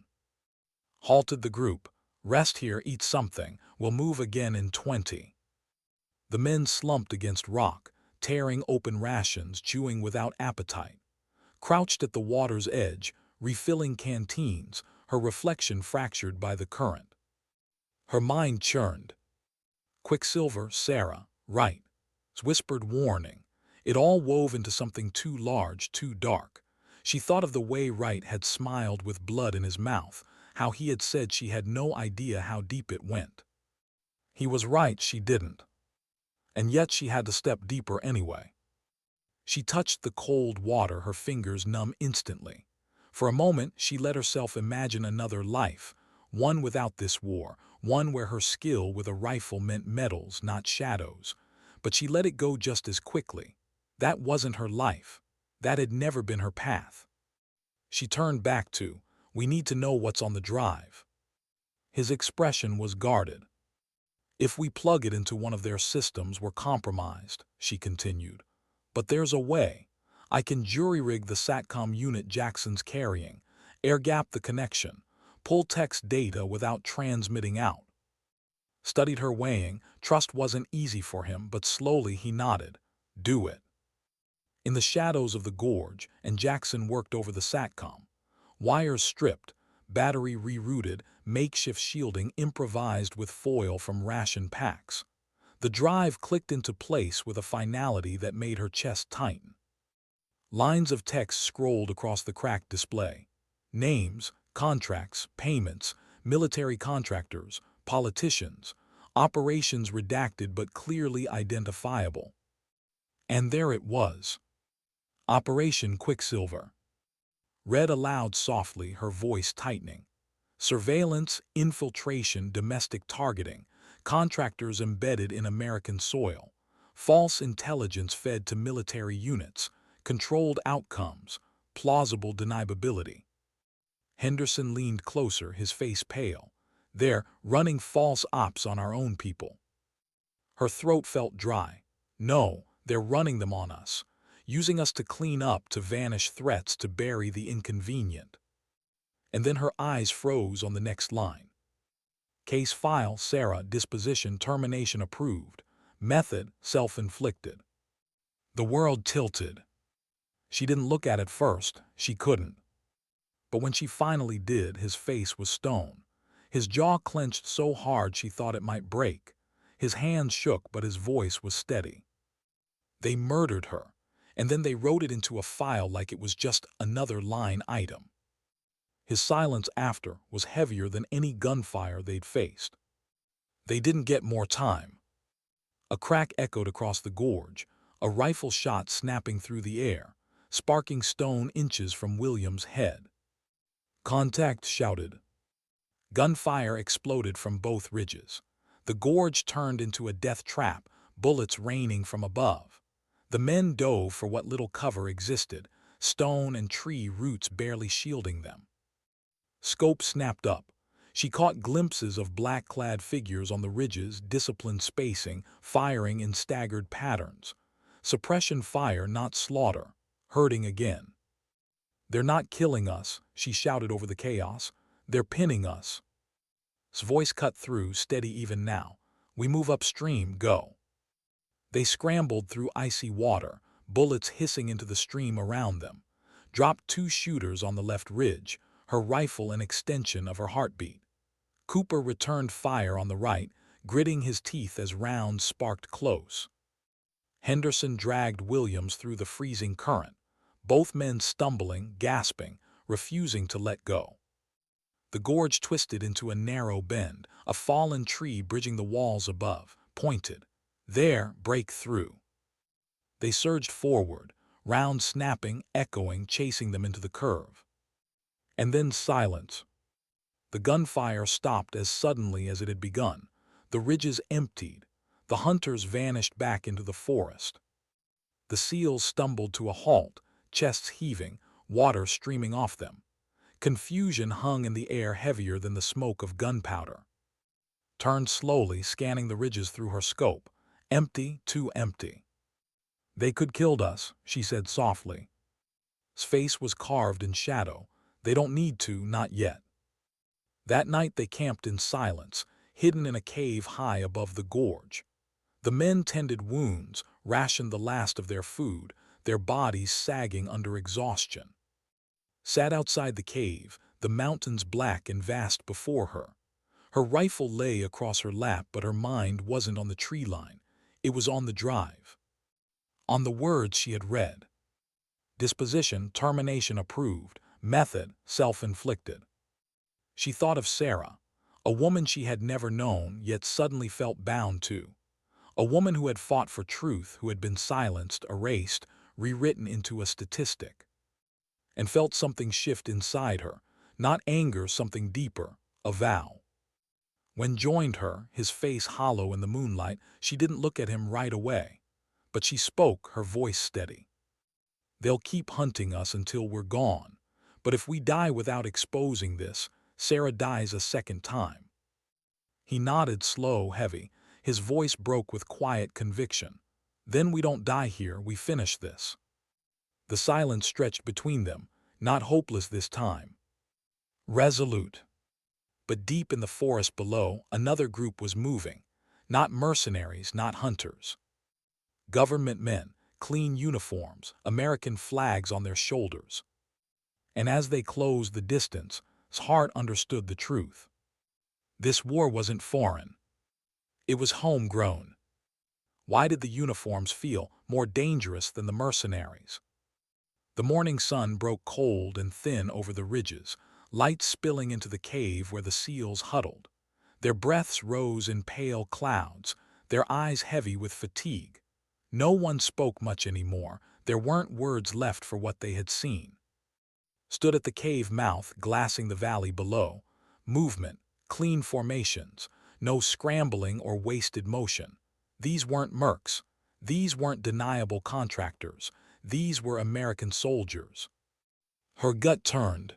Halted the group. Rest here, eat something. We'll move again in 20. The men slumped against rock, tearing open rations, chewing without appetite. Crouched at the water's edge, refilling canteens, her reflection fractured by the current. Her mind churned. Quicksilver, Sarah, Wright. Whispered warning. It all wove into something too large, too dark. She thought of the way Wright had smiled with blood in his mouth, how he had said she had no idea how deep it went. He was right, she didn't. And yet she had to step deeper anyway. She touched the cold water, her fingers numb instantly. For a moment, she let herself imagine another life, one without this war, one where her skill with a rifle meant medals, not shadows. But she let it go just as quickly. That wasn't her life. That had never been her path. She turned back to, we need to know what's on the drive. His expression was guarded. If we plug it into one of their systems, we're compromised, she continued. But there's a way. I can jury-rig the SATCOM unit Jackson's carrying, air-gap the connection, pull text data without transmitting out. Studied her weighing, trust wasn't easy for him, but slowly he nodded. Do it. In the shadows of the gorge, and Jackson worked over the SATCOM. Wires stripped, battery rerouted, makeshift shielding improvised with foil from ration packs. The drive clicked into place with a finality that made her chest tighten. Lines of text scrolled across the cracked display. Names, contracts, payments, military contractors, politicians, operations redacted but clearly identifiable. And there it was. Operation Quicksilver. Read aloud softly, her voice tightening. Surveillance, infiltration, domestic targeting, contractors embedded in American soil, false intelligence fed to military units, controlled outcomes, plausible deniability. Henderson leaned closer, his face pale. They're running false ops on our own people. Her throat felt dry. No, they're running them on us, using us to clean up, to vanish threats, to bury the inconvenient. And then her eyes froze on the next line. Case file, Sarah, disposition, termination approved. Method, self-inflicted. The world tilted. She didn't look at it first, she couldn't. But when she finally did, his face was stone. His jaw clenched so hard she thought it might break. His hands shook, but his voice was steady. They murdered her, and then they wrote it into a file like it was just another line item. His silence after was heavier than any gunfire they'd faced. They didn't get more time. A crack echoed across the gorge, a rifle shot snapping through the air, sparking stone inches from William's head. "Contact!" shouted. Gunfire exploded from both ridges. The gorge turned into a death trap, bullets raining from above. The men dove for what little cover existed, stone and tree roots barely shielding them. Scope snapped up. She caught glimpses of black-clad figures on the ridges, disciplined spacing, firing in staggered patterns. Suppression fire, not slaughter. Hurting again. "They're not killing us," she shouted over the chaos. "They're pinning us." His voice cut through, steady even now. "We move upstream, go." They scrambled through icy water, bullets hissing into the stream around them. Dropped 2 shooters on the left ridge, her rifle an extension of her heartbeat. Cooper returned fire on the right, gritting his teeth as rounds sparked close. Henderson dragged Williams through the freezing current, both men stumbling, gasping, refusing to let go. The gorge twisted into a narrow bend, a fallen tree bridging the walls above, pointed. "There, break through." They surged forward, rounds snapping, echoing, chasing them into the curve. And then silence. The gunfire stopped as suddenly as it had begun. The ridges emptied. The hunters vanished back into the forest. The seals stumbled to a halt, chests heaving, water streaming off them. Confusion hung in the air heavier than the smoke of gunpowder. Turned slowly, scanning the ridges through her scope. Empty, too empty. "They could killed us," she said softly. His face was carved in shadow. "They don't need to, not yet." That night they camped in silence, hidden in a cave high above the gorge. The men tended wounds, rationed the last of their food, their bodies sagging under exhaustion. Sat outside the cave, the mountains black and vast before her. Her rifle lay across her lap, but her mind wasn't on the tree line. It was on the drive. On the words she had read. Disposition, termination approved. Method, self-inflicted. She thought of Sarah, a woman she had never known, yet suddenly felt bound to. A woman who had fought for truth, who had been silenced, erased, rewritten into a statistic. And felt something shift inside her, not anger, something deeper, a vow. When joined her, his face hollow in the moonlight, she didn't look at him right away. But she spoke, her voice steady. "They'll keep hunting us until we're gone. But if we die without exposing this, Sarah dies a second time." He nodded, slow, heavy. His voice broke with quiet conviction. "Then we don't die here, we finish this." The silence stretched between them, not hopeless this time. Resolute. But deep in the forest below, another group was moving. Not mercenaries, not hunters. Government men, clean uniforms, American flags on their shoulders. And as they closed the distance, his heart understood the truth. This war wasn't foreign. It was homegrown. Why did the uniforms feel more dangerous than the mercenaries? The morning sun broke cold and thin over the ridges, light spilling into the cave where the seals huddled. Their breaths rose in pale clouds, their eyes heavy with fatigue. No one spoke much anymore. There weren't words left for what they had seen. Stood at the cave mouth, glassing the valley below. Movement, clean formations, no scrambling or wasted motion. These weren't mercs. These weren't deniable contractors. These were American soldiers. Her gut turned.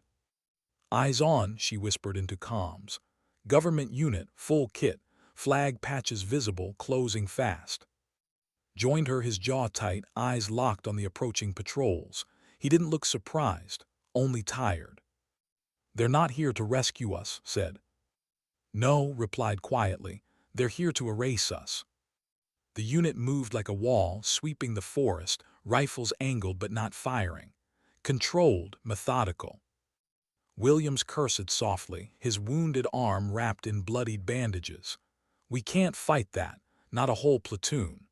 "Eyes on," she whispered into comms. "Government unit, full kit, flag patches visible, closing fast." Joined her, his jaw tight, eyes locked on the approaching patrols. He didn't look surprised, only tired. "They're not here to rescue us," said. "No," replied quietly. "They're here to erase us." The unit moved like a wall, sweeping the forest, rifles angled but not firing. Controlled, methodical. Williams cursed softly, his wounded arm wrapped in bloodied bandages. "We can't fight that, not a whole platoon."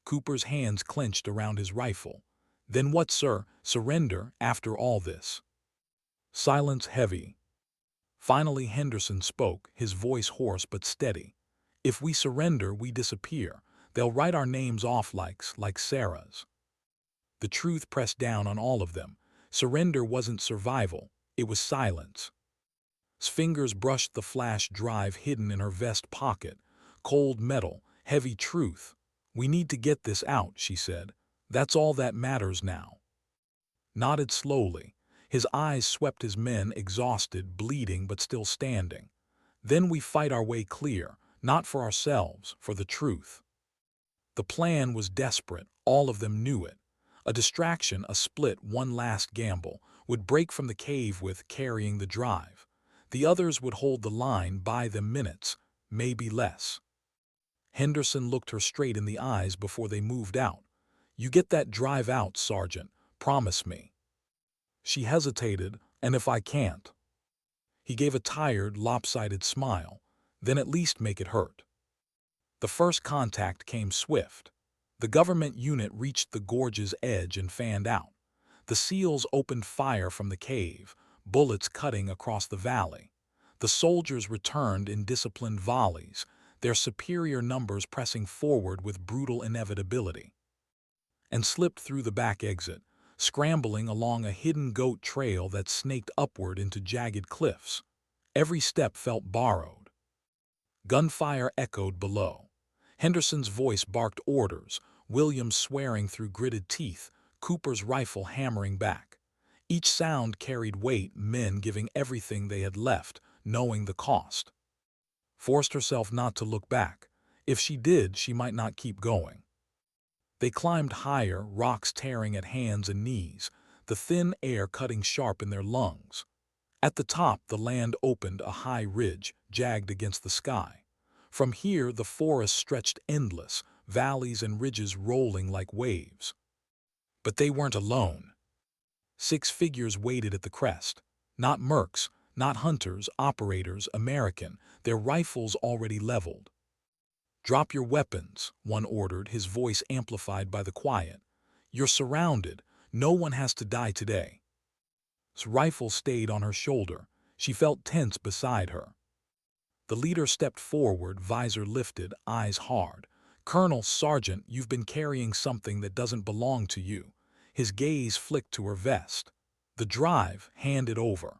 Cooper's hands clenched around his rifle. "Then what, sir? Surrender after all this?" Silence heavy. Finally Henderson spoke, his voice hoarse but steady. "If we surrender, we disappear. They'll write our names off like Sarah's. The truth pressed down on all of them. Surrender wasn't survival, it was silence. His fingers brushed the flash drive hidden in her vest pocket. Cold metal, heavy truth. We need to get this out, she said. That's all that matters now. Nodded slowly. His eyes swept his men, exhausted, bleeding but still standing. Then we fight our way clear, not for ourselves, for the truth. The plan was desperate, all of them knew it. A distraction, a split, one last gamble, would break from the cave with carrying the drive. The others would hold the line, buy them minutes, maybe less. Henderson looked her straight in the eyes before they moved out. You get that drive out, Sergeant. Promise me. She hesitated, and if I can't? He gave a tired, lopsided smile. Then at least make it hurt. The first contact came swift. The government unit reached the gorge's edge and fanned out. The SEALs opened fire from the cave, bullets cutting across the valley. The soldiers returned in disciplined volleys, their superior numbers pressing forward with brutal inevitability. And slipped through the back exit, scrambling along a hidden goat trail that snaked upward into jagged cliffs. Every step felt borrowed. Gunfire echoed below. Henderson's voice barked orders, Williams swearing through gritted teeth, Cooper's rifle hammering back. Each sound carried weight, men giving everything they had left, knowing the cost. Forced herself not to look back. If she did, she might not keep going. They climbed higher, rocks tearing at hands and knees, the thin air cutting sharp in their lungs. At the top, the land opened, a high ridge, jagged against the sky. From here, the forest stretched endless, valleys and ridges rolling like waves. But they weren't alone. 6 figures waited at the crest. Not mercs, not hunters, operators, American, their rifles already leveled. Drop your weapons, one ordered, his voice amplified by the quiet. You're surrounded. No one has to die today. His rifle stayed on her shoulder. She felt tense beside her. The leader stepped forward, visor lifted, eyes hard. Colonel, Sergeant, you've been carrying something that doesn't belong to you. His gaze flicked to her vest. The drive, hand it over.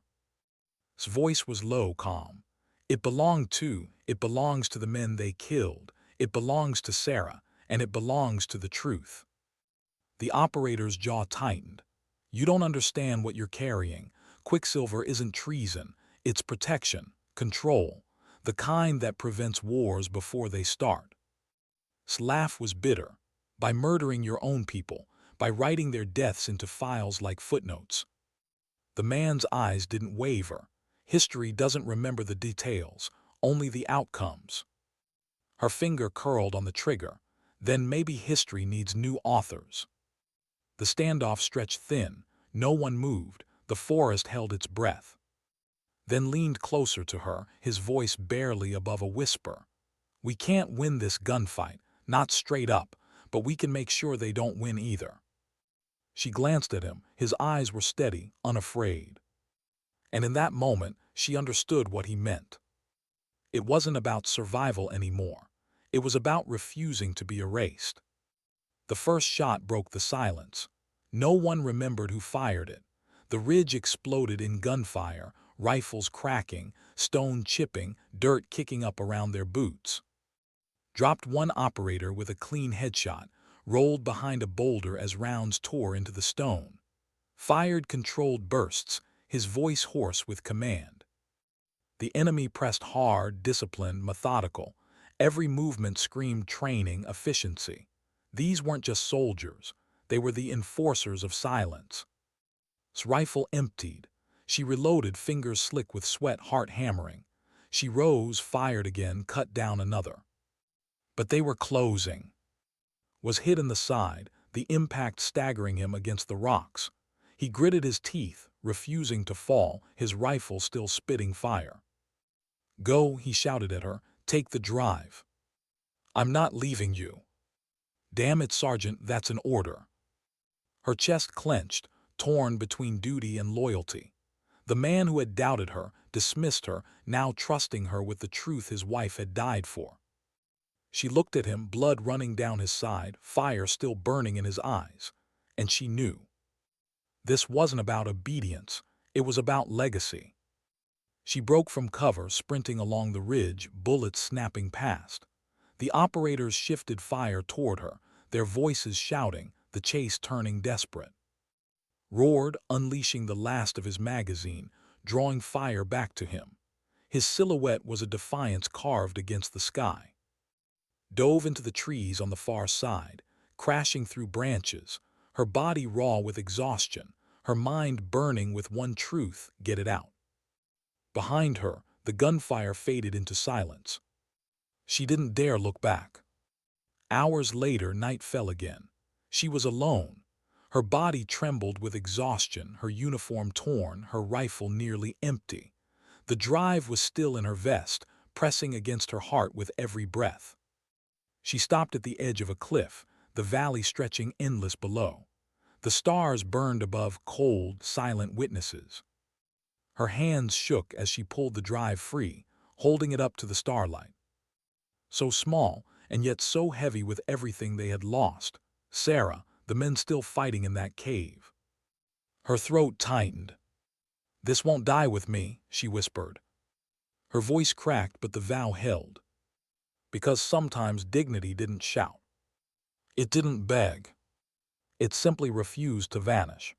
His voice was low, calm. It belongs to the men they killed. It belongs to Sarah, and it belongs to the truth. The operator's jaw tightened. You don't understand what you're carrying. Quicksilver isn't treason. It's protection, control, the kind that prevents wars before they start. His laugh was bitter. By murdering your own people, by writing their deaths into files like footnotes. The man's eyes didn't waver. History doesn't remember the details, only the outcomes. Her finger curled on the trigger. Then maybe history needs new authors. The standoff stretched thin. No one moved. The forest held its breath. Then leaned closer to her, his voice barely above a whisper. We can't win this gunfight, not straight up, but we can make sure they don't win either. She glanced at him. His eyes were steady, unafraid. And in that moment, she understood what he meant. It wasn't about survival anymore. It was about refusing to be erased. The first shot broke the silence. No one remembered who fired it. The ridge exploded in gunfire, rifles cracking, stone chipping, dirt kicking up around their boots. Dropped one operator with a clean headshot, rolled behind a boulder as rounds tore into the stone. Fired controlled bursts, his voice hoarse with command. The enemy pressed hard, disciplined, methodical. Every movement screamed training, efficiency. These weren't just soldiers. They were the enforcers of silence. His rifle emptied. She reloaded, fingers slick with sweat, heart hammering. She rose, fired again, cut down another. But they were closing. Was hit in the side, the impact staggering him against the rocks. He gritted his teeth, refusing to fall, his rifle still spitting fire. Go, he shouted at her, take the drive. I'm not leaving you. Damn it, Sergeant, that's an order. Her chest clenched, torn between duty and loyalty. The man who had doubted her, dismissed her, now trusting her with the truth his wife had died for. She looked at him, blood running down his side, fire still burning in his eyes, and she knew. This wasn't about obedience, it was about legacy. She broke from cover, sprinting along the ridge, bullets snapping past. The operators shifted fire toward her, their voices shouting, the chase turning desperate. Roared, unleashing the last of his magazine, drawing fire back to him. His silhouette was a defiance carved against the sky. Dove into the trees on the far side, crashing through branches, her body raw with exhaustion, her mind burning with one truth: get it out. Behind her, the gunfire faded into silence. She didn't dare look back. Hours later, night fell again. She was alone. Her body trembled with exhaustion, her uniform torn, her rifle nearly empty. The drive was still in her vest, pressing against her heart with every breath. She stopped at the edge of a cliff, the valley stretching endless below. The stars burned above, cold, silent witnesses. Her hands shook as she pulled the drive free, holding it up to the starlight. So small, and yet so heavy with everything they had lost. Sarah, the men still fighting in that cave. Her throat tightened. "This won't die with me," she whispered. Her voice cracked, but the vow held. Because sometimes dignity didn't shout. It didn't beg. It simply refused to vanish.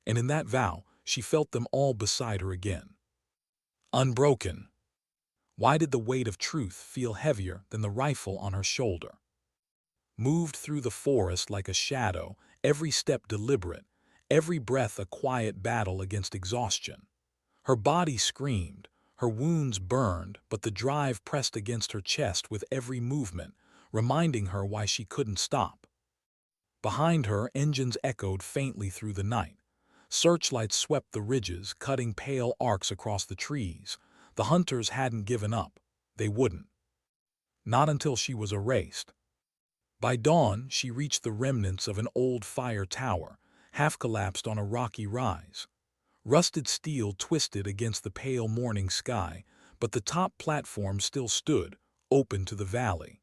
And in that vow, she felt them all beside her again. Unbroken. Why did the weight of truth feel heavier than the rifle on her shoulder? Moved through the forest like a shadow, every step deliberate, every breath a quiet battle against exhaustion. Her body screamed, her wounds burned, but the drive pressed against her chest with every movement, reminding her why she couldn't stop. Behind her, engines echoed faintly through the night. Searchlights swept the ridges, cutting pale arcs across the trees. The hunters hadn't given up. They wouldn't. Not until she was erased. By dawn, she reached the remnants of an old fire tower, half-collapsed on a rocky rise. Rusted steel twisted against the pale morning sky, but the top platform still stood, open to the valley.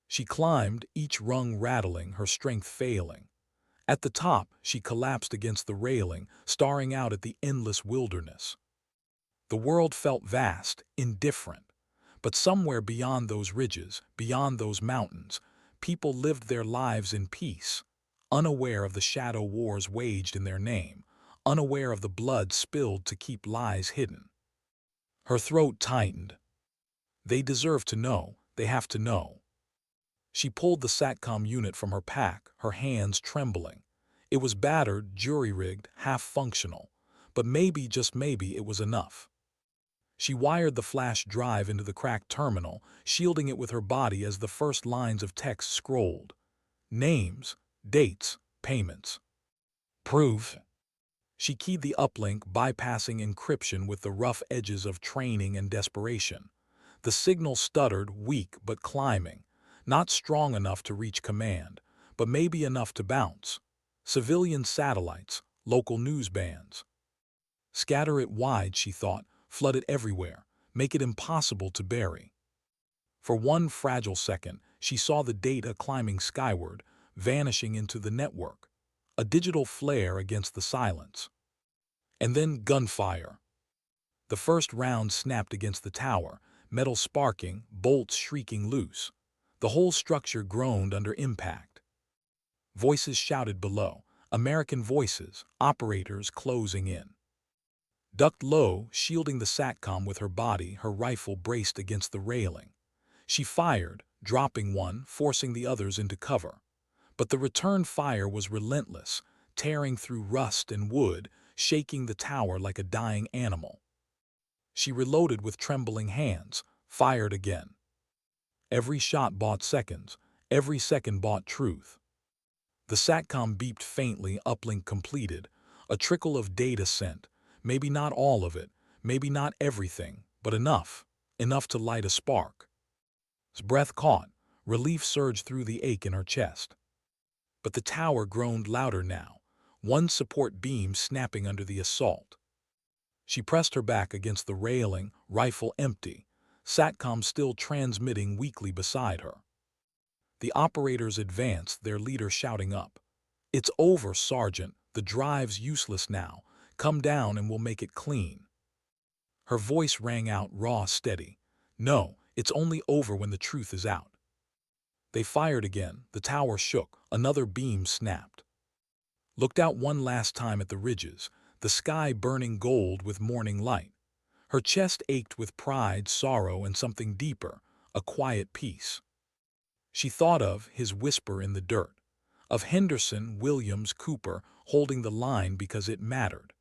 She climbed, each rung rattling, her strength failing. At the top, she collapsed against the railing, staring out at the endless wilderness. The world felt vast, indifferent. But somewhere beyond those ridges, beyond those mountains, people lived their lives in peace, unaware of the shadow wars waged in their name, unaware of the blood spilled to keep lies hidden. Her throat tightened. They deserve to know, they have to know. She pulled the SATCOM unit from her pack, her hands trembling. It was battered, jury-rigged, half-functional, but maybe, just maybe, it was enough. She wired the flash drive into the cracked terminal, shielding it with her body as the first lines of text scrolled. Names, dates, payments. Proof. She keyed the uplink, bypassing encryption with the rough edges of training and desperation. The signal stuttered, weak but climbing. Not strong enough to reach command, but maybe enough to bounce. Civilian satellites, local news bands. Scatter it wide, she thought, flood it everywhere, make it impossible to bury. For one fragile second, she saw the data climbing skyward, vanishing into the network. A digital flare against the silence. And then gunfire. The first round snapped against the tower, metal sparking, bolts shrieking loose. The whole structure groaned under impact. Voices shouted below, American voices, operators closing in. Ducked low, shielding the SATCOM with her body, her rifle braced against the railing. She fired, dropping one, forcing the others into cover. But the return fire was relentless, tearing through rust and wood, shaking the tower like a dying animal. She reloaded with trembling hands, fired again. Every shot bought seconds, every second bought truth. The SATCOM beeped faintly, uplink completed, a trickle of data sent, maybe not all of it, maybe not everything, but enough to light a spark. His breath caught, relief surged through the ache in her chest. But the tower groaned louder now, one support beam snapping under the assault. She pressed her back against the railing, rifle empty. Satcom still transmitting weakly beside her. The operators advanced, their leader shouting up, "It's over, Sergeant. The drive's useless now. Come down and we'll make it clean." Her voice rang out raw, steady. "No, it's only over when the truth is out." They fired again. The tower shook. Another beam snapped. Looked out one last time at the ridges, the sky burning gold with morning light. Her chest ached with pride, sorrow, and something deeper, a quiet peace. She thought of his whisper in the dirt, of Henderson, Williams, Cooper holding the line because it mattered,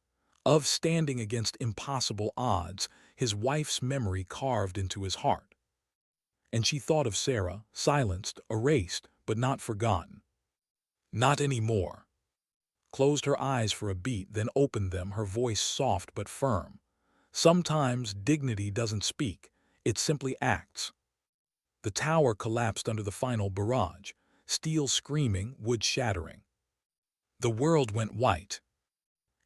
of standing against impossible odds, his wife's memory carved into his heart. And she thought of Sarah, silenced, erased, but not forgotten. Not anymore. Closed her eyes for a beat, then opened them, her voice soft but firm. Sometimes dignity doesn't speak, it simply acts. The tower collapsed under the final barrage, steel screaming, wood shattering. The world went white.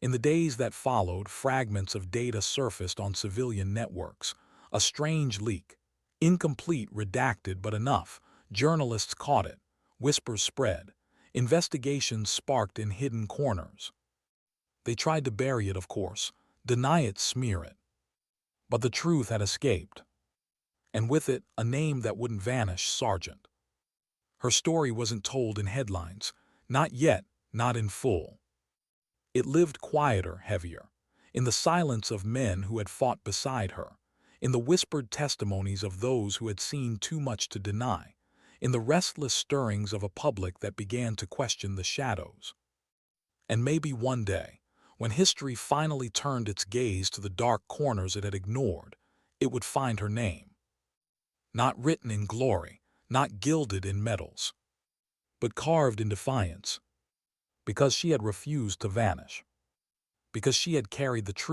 In the days that followed, fragments of data surfaced on civilian networks. A strange leak. Incomplete, redacted, but enough. Journalists caught it. Whispers spread. Investigations sparked in hidden corners. They tried to bury it, of course, deny it, smear it. But the truth had escaped. And with it, a name that wouldn't vanish, Sergeant. Her story wasn't told in headlines. Not yet, not in full. It lived quieter, heavier, in the silence of men who had fought beside her, in the whispered testimonies of those who had seen too much to deny, in the restless stirrings of a public that began to question the shadows. And maybe one day, when history finally turned its gaze to the dark corners it had ignored, it would find her name. Not written in glory, not gilded in medals, but carved in defiance, because she had refused to vanish, because she had carried the truth.